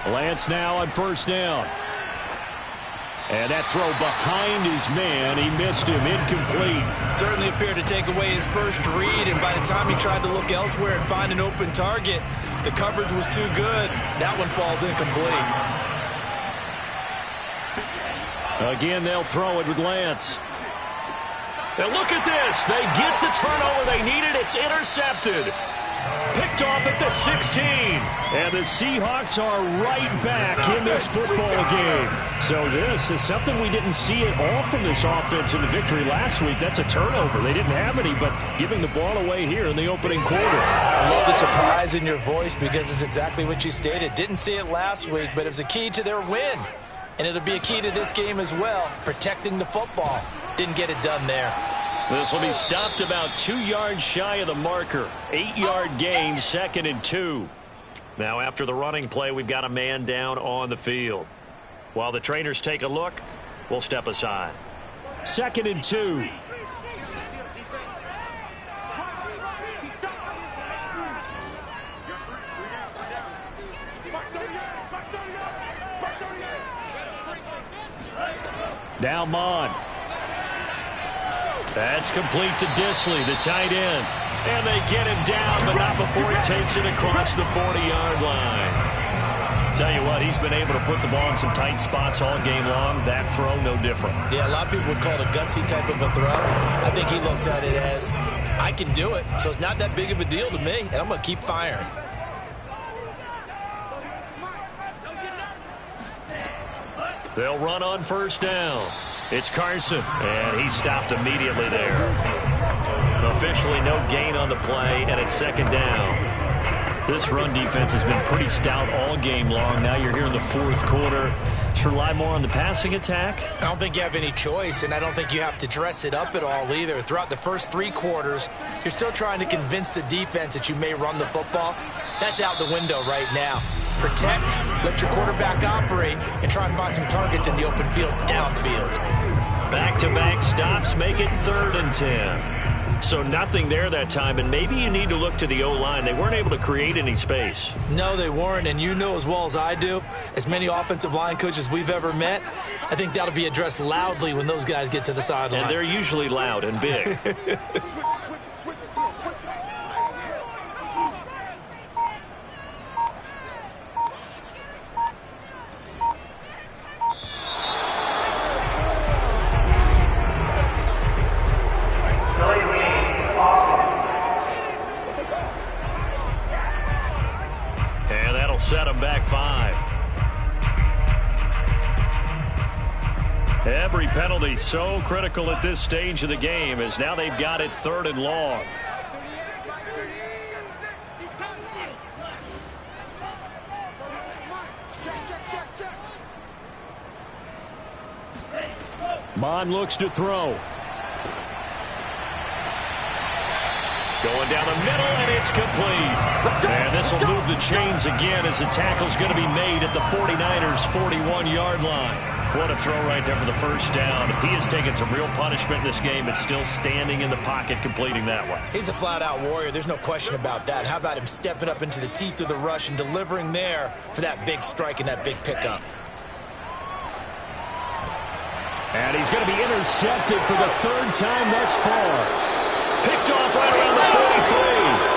Lance now on 1st down. And that throw behind his man, he missed him, incomplete. Certainly appeared to take away his first read, and by the time he tried to look elsewhere and find an open target, the coverage was too good. That one falls incomplete. Again, they'll throw it with Lance. Now look at this. They get the turnover they needed. It's intercepted. Picked off at the 16. And the Seahawks are right back in this football game. So this is something we didn't see at all from this offense in the victory last week. That's a turnover. They didn't have any, but giving the ball away here in the opening quarter. I love the surprise in your voice because it's exactly what you stated. Didn't see it last week, but it was a key to their win. And it'll be a key to this game as well, protecting the football. Didn't get it done there. This will be stopped about 2 yards shy of the marker. 8-yard gain, 2nd and 2. Now after the running play, we've got a man down on the field. While the trainers take a look, we'll step aside. 2nd and 2. Now Mon. That's complete to Disley, the tight end. And they get him down, but not before he takes it across the 40-yard line. Tell you what, he's been able to put the ball in some tight spots all game long. That throw, no different. Yeah, a lot of people would call it a gutsy type of a throw. I think he looks at it as, I can do it, so it's not that big of a deal to me, and I'm going to keep firing. They'll run on first down. It's Carson, and he stopped immediately there. Officially no gain on the play, and it's 2nd down. This run defense has been pretty stout all game long. Now you're here in the 4th quarter. Just rely more on the passing attack? I don't think you have any choice, and I don't think you have to dress it up at all either. Throughout the first 3 quarters, you're still trying to convince the defense that you may run the football. That's out the window right now. Protect, let your quarterback operate, and try and find some targets in the open field, downfield. Back-to-back stops make it 3rd and 10. So nothing there that time, and maybe you need to look to the O-line. They weren't able to create any space. No, they weren't, and you know as well as I do, as many offensive line coaches we've ever met, I think that'll be addressed loudly when those guys get to the sideline. And they're usually loud and big. Set them back 5. Every penalty so critical at this stage of the game, as now they've got it 3rd and long. Mon looks to throw. Going down the middle, and it's complete. And this will move the chains again as the tackle's going to be made at the 49ers' 41-yard line. What a throw right there for the first down. He has taken some real punishment in this game, but still standing in the pocket completing that one. He's a flat-out warrior. There's no question about that. How about him stepping up into the teeth of the rush and delivering there for that big strike and that big pickup? And he's going to be intercepted for the 3rd time thus far. Picked off right around the 43.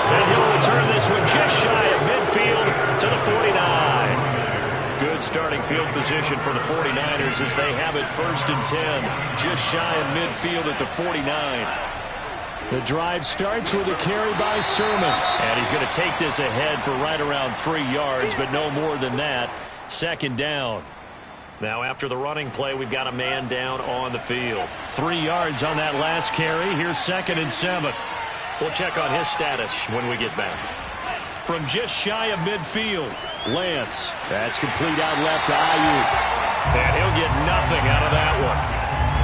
And he'll return this one just shy of midfield to the 49. Good starting field position for the 49ers as they have it 1st and 10. Just shy of midfield at the 49. The drive starts with a carry by Sermon. And he's going to take this ahead for right around 3 yards, but no more than that. 2nd down. Now after the running play, we've got a man down on the field. 3 yards on that last carry. Here's 2nd and 7. We'll check on his status when we get back. From just shy of midfield, Lance. That's complete out left to Ayuk. And he'll get nothing out of that one.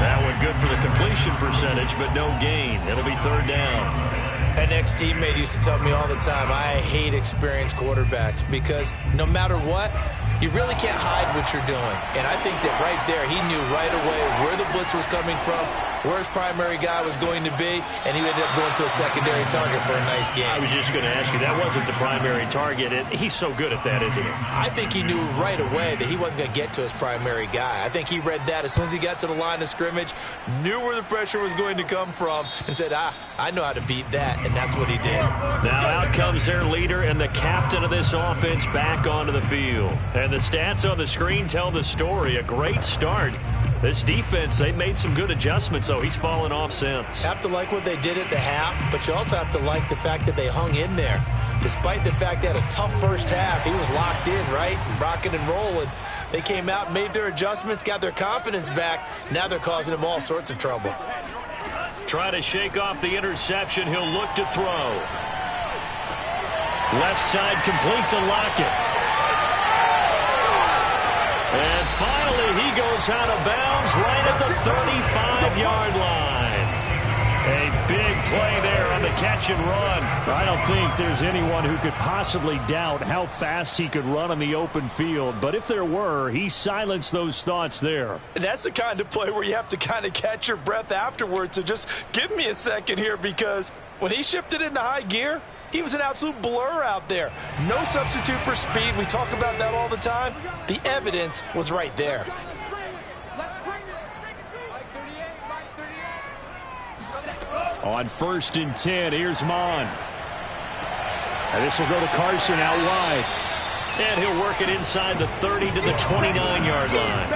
That one good for the completion percentage, but no gain. It'll be 3rd down. An ex-teammate used to tell me all the time, I hate experienced quarterbacks because no matter what, you really can't hide what you're doing. And I think that right there, he knew right away where the blitz was coming from, where his primary guy was going to be, and he ended up going to a secondary target for a nice game. I was just going to ask you, that wasn't the primary target. He's so good at that, isn't he? I think he knew right away that he wasn't going to get to his primary guy. I think he read that as soon as he got to the line of scrimmage, knew where the pressure was going to come from, and said, I know how to beat that, and that's what he did. Now out comes their leader and the captain of this offense back onto the field. And the stats on the screen tell the story. A great start, This defense, they made some good adjustments, though. He's fallen off since. Have to like what they did at the half, but you also have to like the fact that they hung in there. Despite the fact they had a tough first half, he was locked in, right? Rocking and rolling. They came out and made their adjustments, got their confidence back. Now they're causing him all sorts of trouble. Trying to shake off the interception. He'll look to throw. Left side complete to Lockett. And finally, he goes out of bounds right at the 35-yard line. A big play there on the catch and run. I don't think there's anyone who could possibly doubt how fast he could run on the open field. But if there were, he silenced those thoughts there. And that's the kind of play where you have to kind of catch your breath afterwards. So just give me a second here, because when he shifted into high gear, he was an absolute blur out there. No substitute for speed. We talk about that all the time. The evidence was right there. On 1st and 10, here's Mon. And this will go to Carson out wide. And he'll work it inside the 30 to the 29-yard line.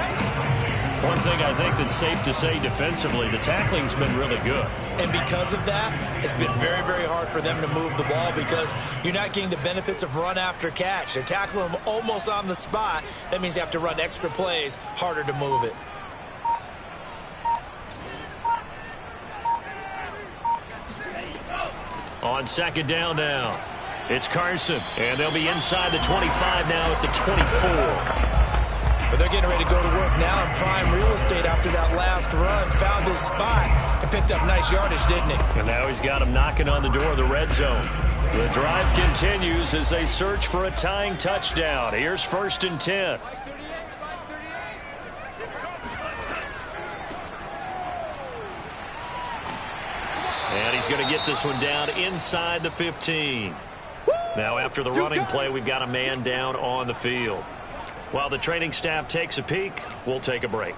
One thing I think that's safe to say defensively, the tackling's been really good. And because of that, it's been very, very hard for them to move the ball because you're not getting the benefits of run after catch. They're tackling them almost on the spot. That means you have to run extra plays, harder to move it. On 2nd down now, it's Carson. And they'll be inside the 25 now at the 24. But they're getting ready to go to work now in prime real estate after that last run. Found his spot and picked up nice yardage, didn't he? And now he's got him knocking on the door of the red zone. The drive continues as they search for a tying touchdown. Here's 1st and 10. And he's going to get this one down inside the 15. Now after the running play, we've got a man down on the field. While the training staff takes a peek, we'll take a break.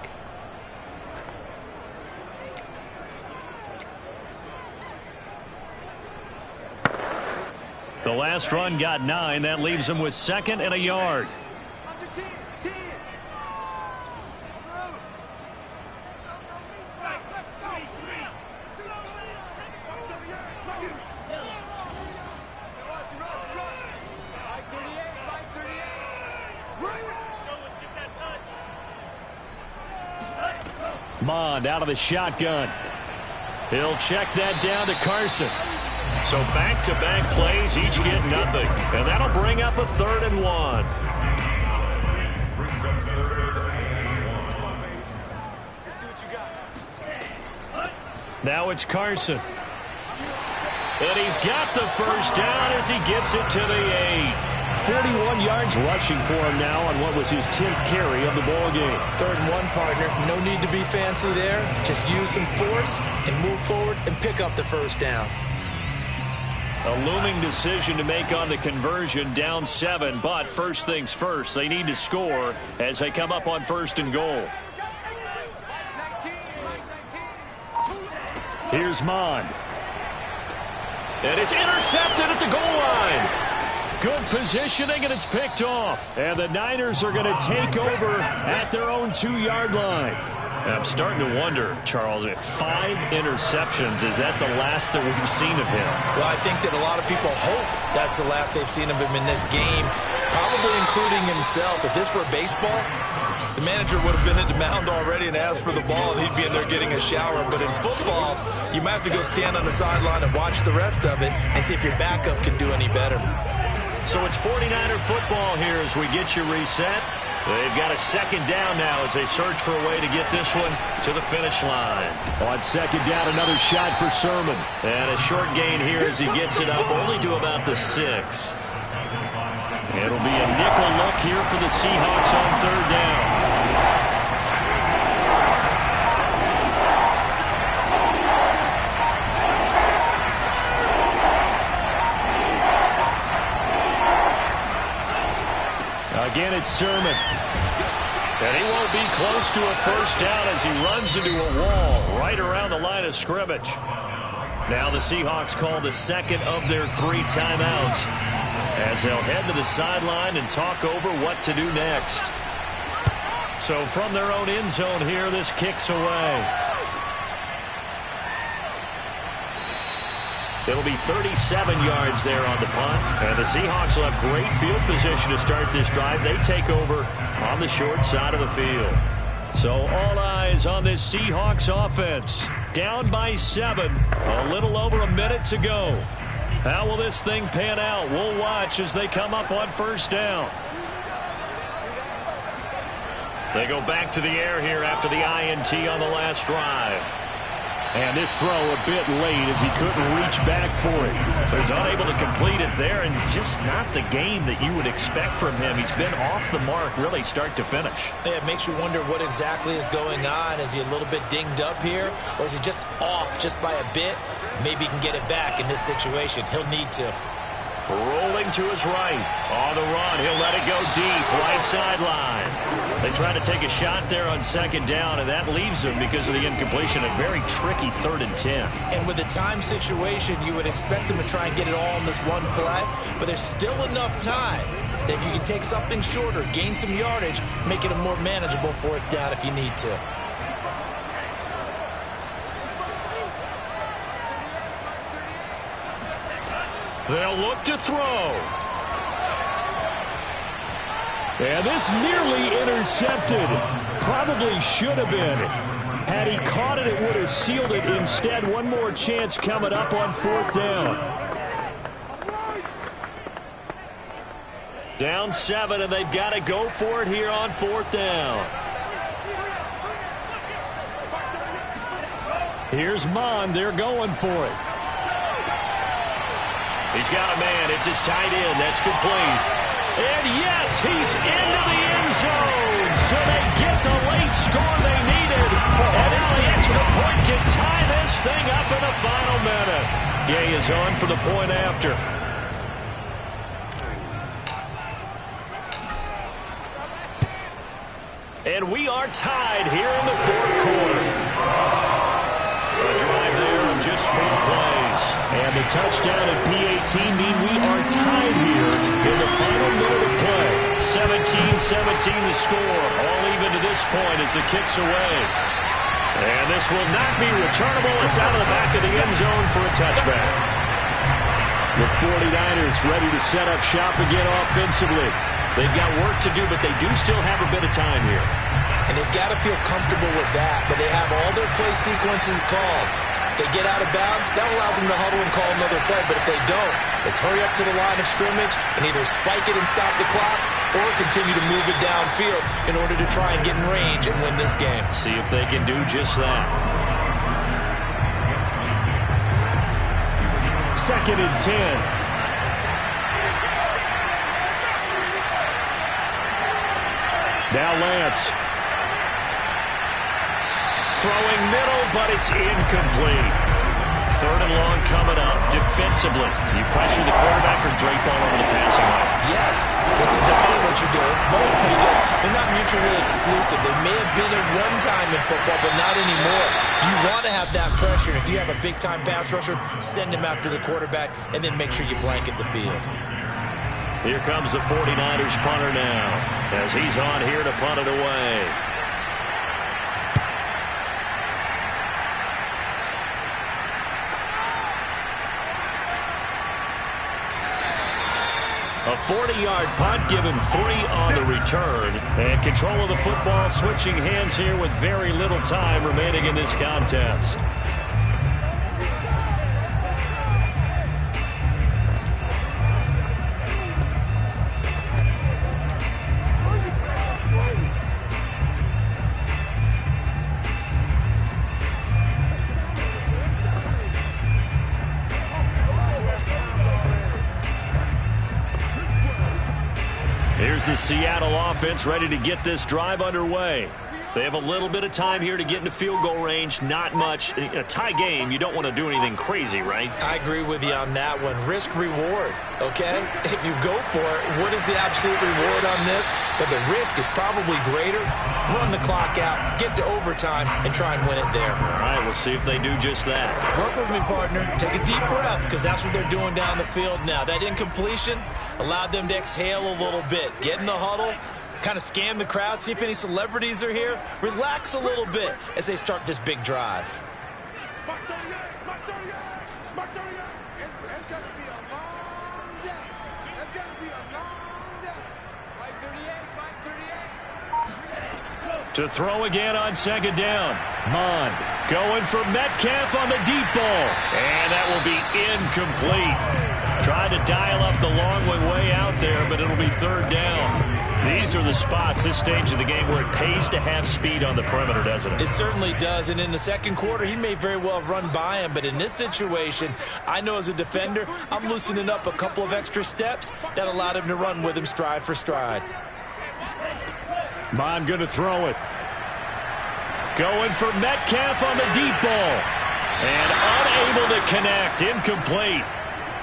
The last run got 9. That leaves him with 2nd and a yard. Mond out of the shotgun. He'll check that down to Carson. So back-to-back plays, each get nothing. And that'll bring up a 3rd and 1. Now it's Carson. And he's got the first down as he gets it to the 8. 41 yards rushing for him now on what was his 10th carry of the ball game. 3rd and 1, partner. No need to be fancy there. Just use some force and move forward and pick up the first down. A looming decision to make on the conversion, down 7. But first things first, they need to score as they come up on 1st and goal. Here's Mond. And it's intercepted at the goal line. Good positioning, and it's picked off. And the Niners are going to take over at their own 2-yard line. And I'm starting to wonder, Charles, if 5 interceptions, is that the last that we've seen of him? Well, I think that a lot of people hope that's the last they've seen of him in this game, probably including himself. If this were baseball, the manager would have been at the mound already and asked for the ball, and he'd be in there getting a shower. But in football, you might have to go stand on the sideline and watch the rest of it and see if your backup can do any better. So it's 49er football here as we get you reset. They've got a 2nd down now as they search for a way to get this one to the finish line. On 2nd down, another shot for Sermon. And a short gain here as he gets it up only to about the 6. It'll be a nickel look here for the Seahawks on 3rd down. Again, it's Sermon. And he won't be close to a first down as he runs into a wall right around the line of scrimmage. Now the Seahawks call the 2nd of their 3 timeouts as they'll head to the sideline and talk over what to do next. So from their own end zone here, this kicks away. It'll be 37 yards there on the punt. And the Seahawks will have great field position to start this drive. They take over on the short side of the field. So all eyes on this Seahawks offense. Down by 7. A little over a minute to go. How will this thing pan out? We'll watch as they come up on first down. They go back to the air here after the INT on the last drive. And this throw a bit late as he couldn't reach back for it. So he's unable to complete it there, and just not the game that you would expect from him. He's been off the mark really start to finish. Yeah, it makes you wonder what exactly is going on. Is he a little bit dinged up here, or is he just off just by a bit? Maybe he can get it back in this situation. He'll need to. Rolling to his right. On the run. He'll let it go deep. Right sideline. They try to take a shot there on second down, and that leaves them because of the incompletion. A very tricky 3rd and 10. And with the time situation, you would expect them to try and get it all in this one play, but there's still enough time that if you can take something shorter, gain some yardage, make it a more manageable 4th down if you need to. They'll look to throw. And this nearly intercepted. Probably should have been. Had he caught it, it would have sealed it. Instead, one more chance coming up on 4th down. Down 7, and they've got to go for it here on 4th down. Here's Mon. They're going for it. He's got a man. It's his tight end. That's complete. And yes, he's into the end zone. So they get the late score they needed. And now the extra point can tie this thing up in the final minute. Gay is on for the point after. And we are tied here in the 4th quarter. A drive there of just 4 plays. And the touchdown at P18 mean we are tied here in the final minute of play. 17-17 the score. All even to this point as it kicks away. And this will not be returnable. It's out of the back of the end zone for a touchback. The 49ers ready to set up shop again offensively. They've got work to do, but they do still have a bit of time here. And they've got to feel comfortable with that, but they have all their play sequences called. If they get out of bounds, that allows them to huddle and call another play, but if they don't, it's hurry up to the line of scrimmage and either spike it and stop the clock or continue to move it downfield in order to try and get in range and win this game. See if they can do just that. 2nd and 10. Now Lance. Throwing middle, but it's incomplete. 3rd and long coming up defensively. You pressure the quarterback or drape all over the passing line? Yes, that's exactly what you do. It's both because they're not mutually exclusive. They may have been at one time in football, but not anymore. You want to have that pressure. If you have a big-time pass rusher, send him after the quarterback, and then make sure you blanket the field. Here comes the 49ers punter now as he's on here to punt it away. A 40-yard punt, given 3 on the return. And control of the football switching hands here with very little time remaining in this contest. Here's the Seattle offense ready to get this drive underway. They have a little bit of time here to get into field goal range. Not much. In a tie game, you don't want to do anything crazy, right? I agree with you on that one. Risk reward, okay? If you go for it, what is the absolute reward on this? But the risk is probably greater. Run the clock out, get to overtime, and try and win it there. All right, we'll see if they do just that. Work with me, partner. Take a deep breath, because that's what they're doing down the field now. That incompletion allowed them to exhale a little bit. Get in the huddle, kind of scan the crowd, see if any celebrities are here. Relax a little bit as they start this big drive. Mark 38, Mark 38, Mark 38. It's going to be a long day. It's going to be a long day. Mike 38, Mike 38. To throw again on second down. Mond going for Metcalf on the deep ball. And that will be incomplete. Tried to dial up the long one way out there, but it'll be third down. These are the spots, this stage of the game, where it pays to have speed on the perimeter, doesn't it? It certainly does, and in the second quarter, he may very well have run by him, but in this situation, I know as a defender, I'm loosening up a couple of extra steps that allowed him to run with him stride for stride. Mond going to throw it. Going for Metcalf on the deep ball. And unable to connect, incomplete.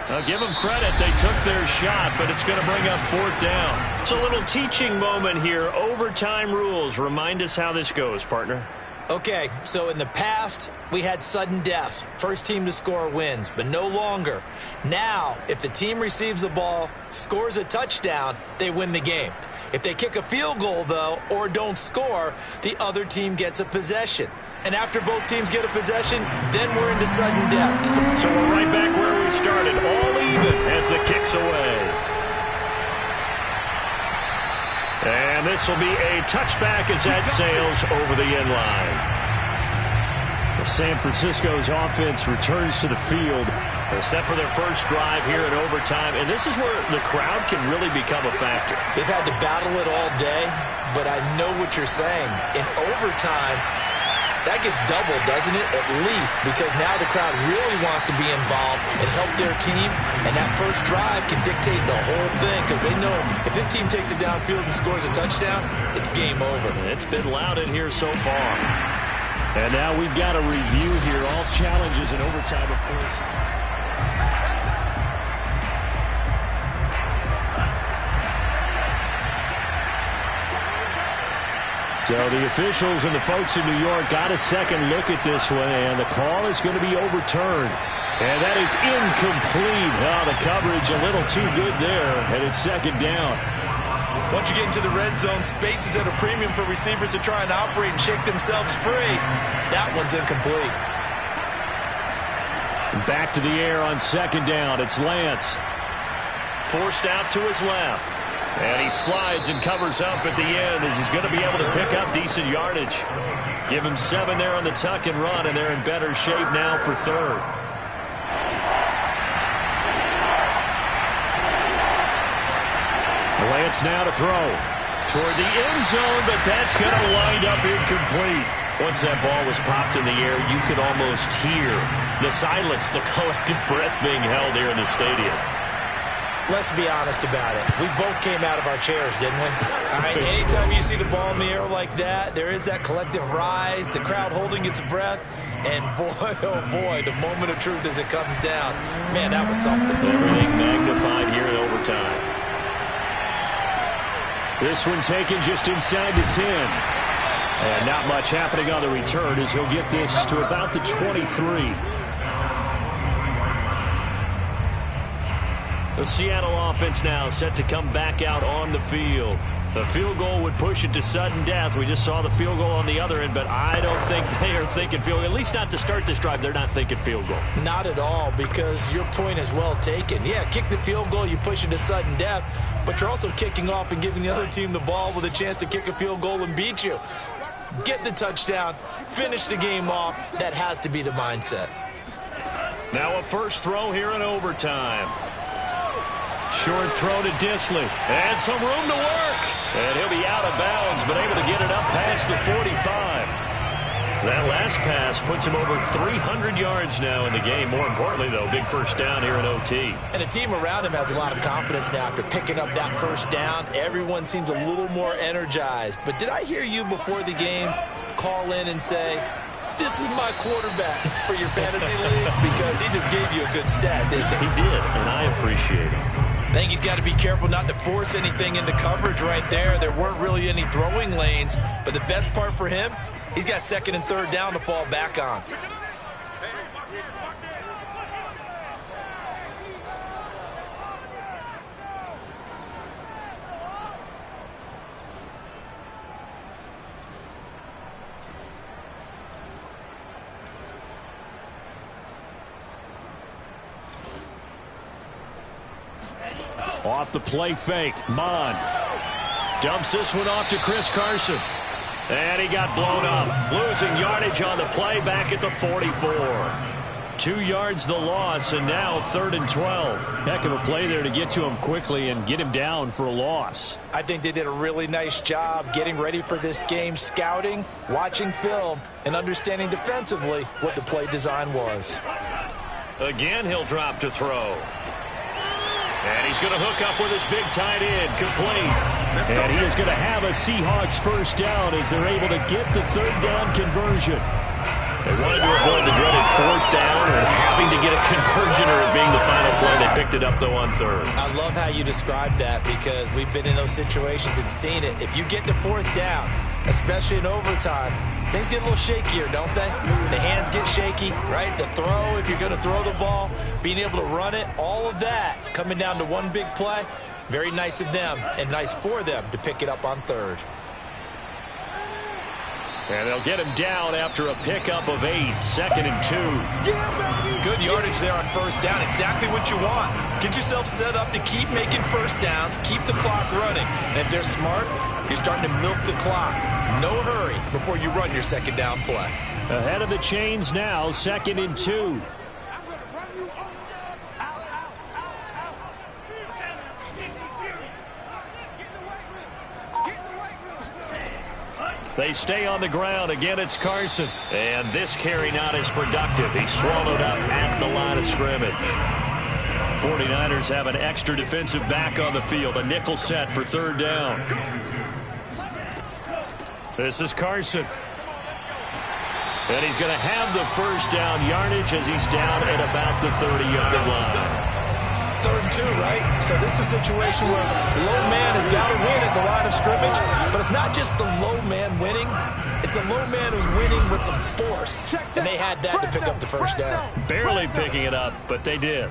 I'll give them credit. They took their shot, but it's going to bring up fourth down. It's a little teaching moment here. Overtime rules. Remind us how this goes, partner. Okay, so in the past, we had sudden death. First team to score wins, but no longer. Now, if the team receives the ball, scores a touchdown, they win the game. If they kick a field goal, though, or don't score, the other team gets a possession. And after both teams get a possession, then we're into sudden death. So we're right back where we started, all even as the kick's away. And this will be a touchback as that sails over the end line. San Francisco's offense returns to the field, set for their first drive here in overtime. And this is where the crowd can really become a factor. They've had to battle it all day, but I know what you're saying. In overtime, that gets doubled, doesn't it? At least, because now the crowd really wants to be involved and help their team, and that first drive can dictate the whole thing because they know if this team takes it downfield and scores a touchdown, it's game over. It's been loud in here so far. And now we've got a review here. All challenges in overtime, of course. So the officials and the folks in New York got a second look at this one, and the call is going to be overturned. And that is incomplete. Oh, the coverage a little too good there, and it's second down. Once you get into the red zone, space is at a premium for receivers to try and operate and shake themselves free. That one's incomplete. Back to the air on second down. It's Lance. Forced out to his left. And he slides and covers up at the end as he's going to be able to pick up decent yardage. Give him 7 there on the tuck and run, and they're in better shape now for third. Lance now to throw toward the end zone, but that's going to wind up incomplete. Once that ball was popped in the air, you could almost hear the silence, the collective breath being held here in the stadium. Let's be honest about it. We both came out of our chairs, didn't we? All right, anytime you see the ball in the air like that, there is that collective rise, the crowd holding its breath, and boy, oh boy, the moment of truth as it comes down. Man, that was something. Everything magnified here in overtime. This one taken just inside the 10. And not much happening on the return as he'll get this to about the 23. The Seattle offense now set to come back out on the field. The field goal would push it to sudden death. We just saw the field goal on the other end, but I don't think they are thinking field goal. At least not to start this drive. They're not thinking field goal. Not at all, because your point is well taken. Yeah, kick the field goal, you push it to sudden death, but you're also kicking off and giving the other team the ball with a chance to kick a field goal and beat you. Get the touchdown, finish the game off. That has to be the mindset. Now a first throw here in overtime. Short throw to Disley. And some room to work. And he'll be out of bounds, but able to get it up past the 45. That last pass puts him over 300 yards now in the game. More importantly, though, big first down here in OT. And the team around him has a lot of confidence now after picking up that first down. Everyone seems a little more energized. But did I hear you before the game call in and say, this is my quarterback for your fantasy league? Because he just gave you a good stat, didn't he? He did, and I appreciate it. I think he's got to be careful not to force anything into coverage right there. There weren't really any throwing lanes, but the best part for him, he's got second and third down to fall back on. Off the play fake, Mond dumps this one off to Chris Carson. And he got blown up, losing yardage on the play back at the 44. 2 yards the loss, and now 3rd and 12. Heck of a play there to get to him quickly and get him down for a loss. I think they did a really nice job getting ready for this game, scouting, watching film, and understanding defensively what the play design was. Again, he'll drop to throw. And he's going to hook up with his big tight end, complete. And he is going to have a Seahawks first down as they're able to get the 3rd down conversion. They wanted to avoid the dreaded 4th down or having to get a conversion or it being the final play. They picked it up, though, on 3rd. I love how you described that because we've been in those situations and seen it. If you get to 4th down, especially in overtime, things get a little shakier, don't they? The hands get shaky, right? The throw, if you're going to throw the ball, being able to run it, all of that coming down to one big play. Very nice of them and nice for them to pick it up on 3rd. And they'll get him down after a pickup of 8, 2nd and 2. Good yardage there on 1st down. Exactly what you want. Get yourself set up to keep making 1st downs, keep the clock running. And if they're smart, you're starting to milk the clock. No hurry before you run your 2nd down play. Ahead of the chains now, 2nd and 2. They stay on the ground. Again, it's Carson. And this carry not as productive. He's swallowed up at the line of scrimmage. 49ers have an extra defensive back on the field. A nickel set for 3rd down. This is Carson. And he's going to have the 1st down yardage as he's down at about the 30-yard line. 3rd and 2, right? So this is a situation where low man has got to win at the line of scrimmage, but it's not just the low man winning. It's the low man who's winning with some force, and they had that to pick up the 1st down. Barely picking it up, but they did.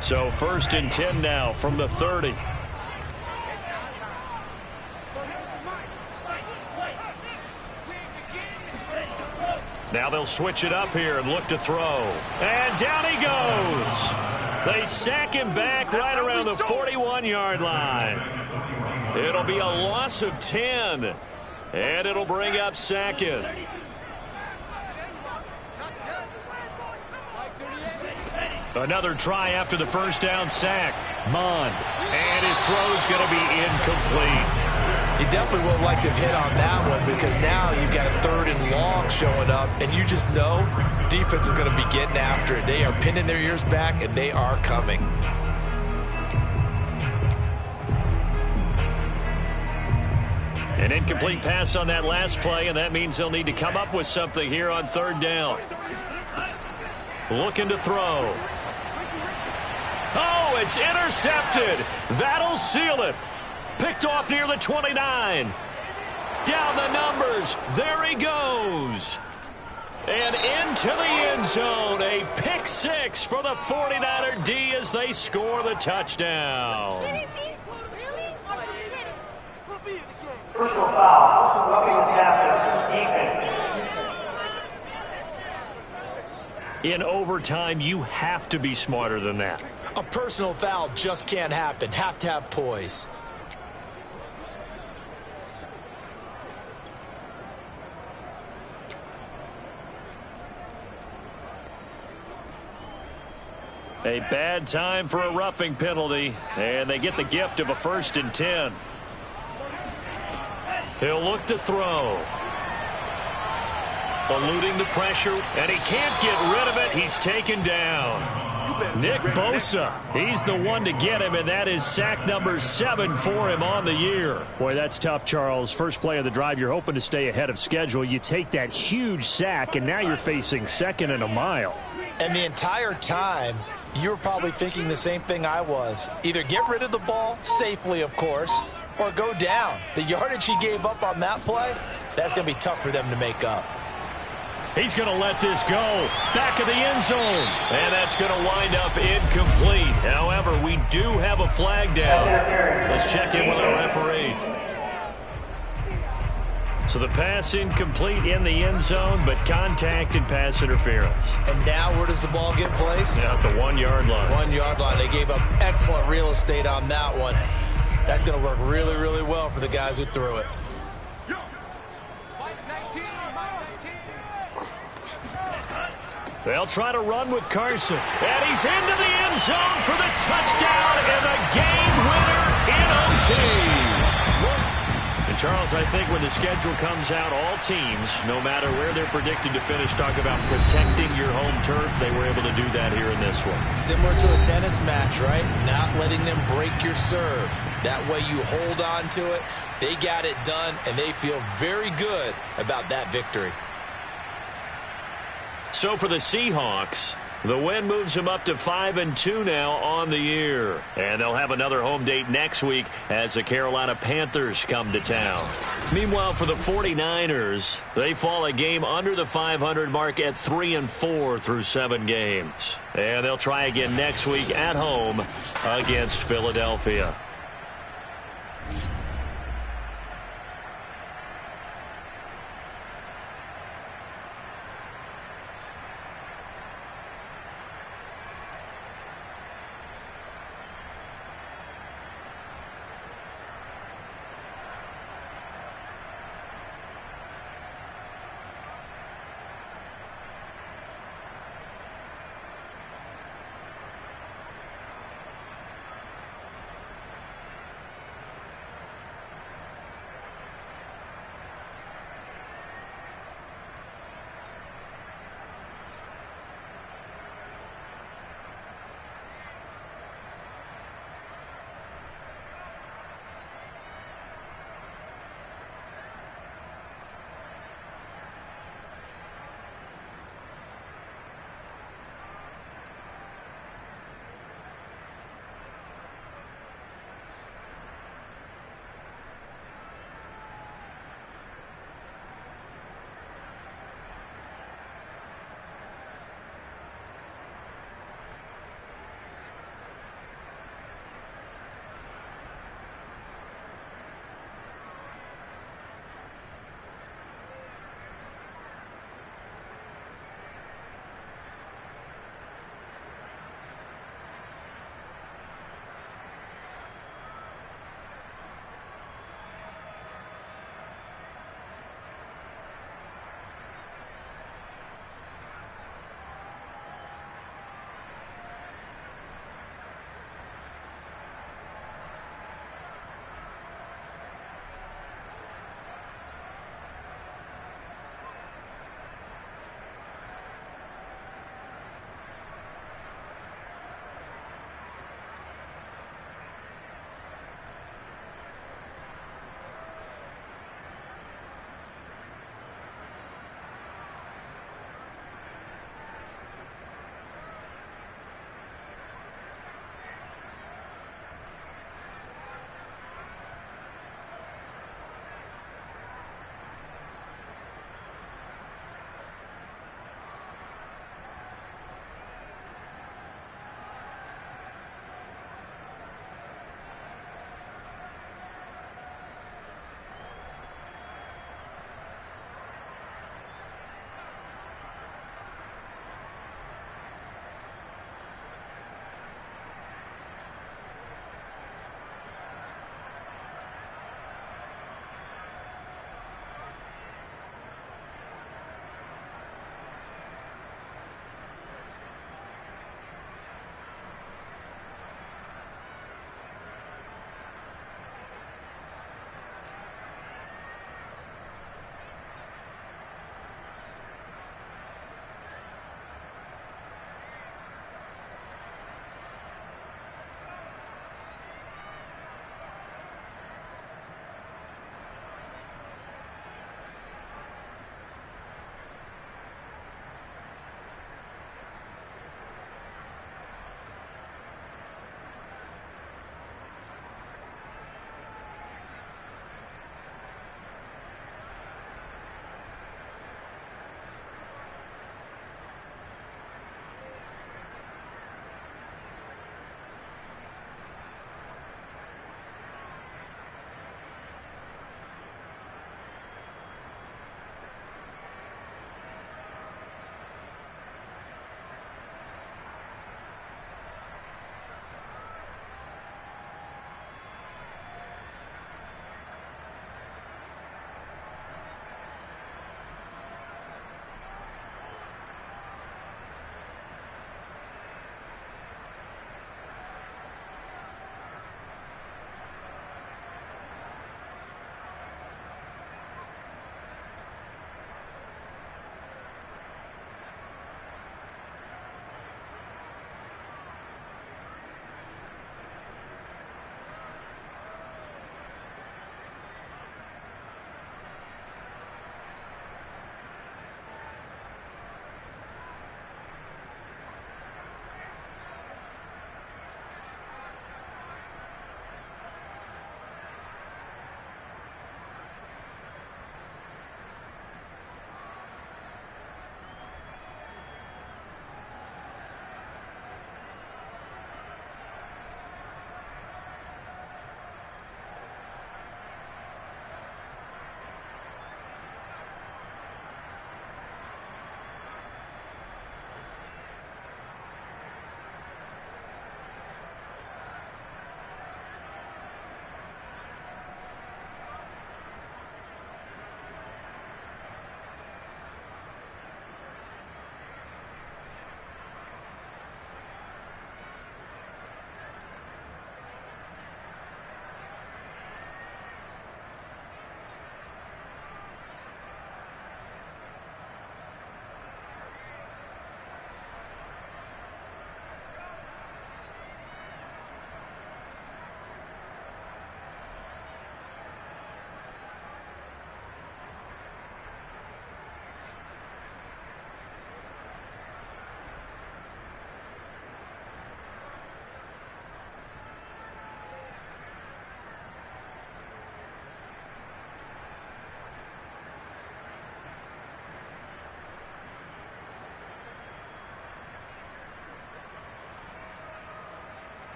So 1st and 10 now from the 30. Now they'll switch it up here and look to throw. And down he goes. They sack him back right around the 41-yard line. It'll be a loss of 10. And it'll bring up 2nd. Another try after the 1st down sack. Mond. And his throw's going to be incomplete. You definitely would have liked to have hit on that one because now you've got a 3rd and long showing up, and you just know defense is going to be getting after it. They are pinning their ears back, and they are coming. An incomplete pass on that last play, and that means they'll need to come up with something here on 3rd down. Looking to throw. Oh, it's intercepted. That'll seal it. Picked off near the 29. Down the numbers. There he goes. And into the end zone. A pick 6 for the 49er D as they score the touchdown. Personal foul. Roughing the passer. Defense. In overtime, you have to be smarter than that. A personal foul just can't happen. Have to have poise. A bad time for a roughing penalty, and they get the gift of a 1st and 10. He'll look to throw. Eluding the pressure, and he can't get rid of it. He's taken down. Nick Bosa, he's the one to get him, and that is sack number 7 for him on the year. Boy, that's tough, Charles. First play of the drive, you're hoping to stay ahead of schedule. You take that huge sack, and now you're facing 2nd and a mile. And the entire time, you were probably thinking the same thing I was. Either get rid of the ball, safely of course, or go down. The yardage he gave up on that play, that's going to be tough for them to make up. He's going to let this go. Back of the end zone. And that's going to wind up incomplete. However, we do have a flag down. Let's check in with our referee. So the pass incomplete in the end zone, but contact and pass interference. And now where does the ball get placed? Yeah, at the 1-yard line. 1-yard line. They gave up excellent real estate on that one. That's going to work really, really well for the guys who threw it. They'll try to run with Carson. And he's into the end zone for the touchdown and the game winner in OT. And, Charles, I think when the schedule comes out, all teams, no matter where they're predicted to finish, talk about protecting your home turf. They were able to do that here in this one. Similar to a tennis match, right? Not letting them break your serve. That way you hold on to it. They got it done, and they feel very good about that victory. So for the Seahawks, the win moves them up to 5-2 now on the year. And they'll have another home date next week as the Carolina Panthers come to town. Meanwhile, for the 49ers, they fall a game under the 500 mark at 3-4 through 7 games. And they'll try again next week at home against Philadelphia.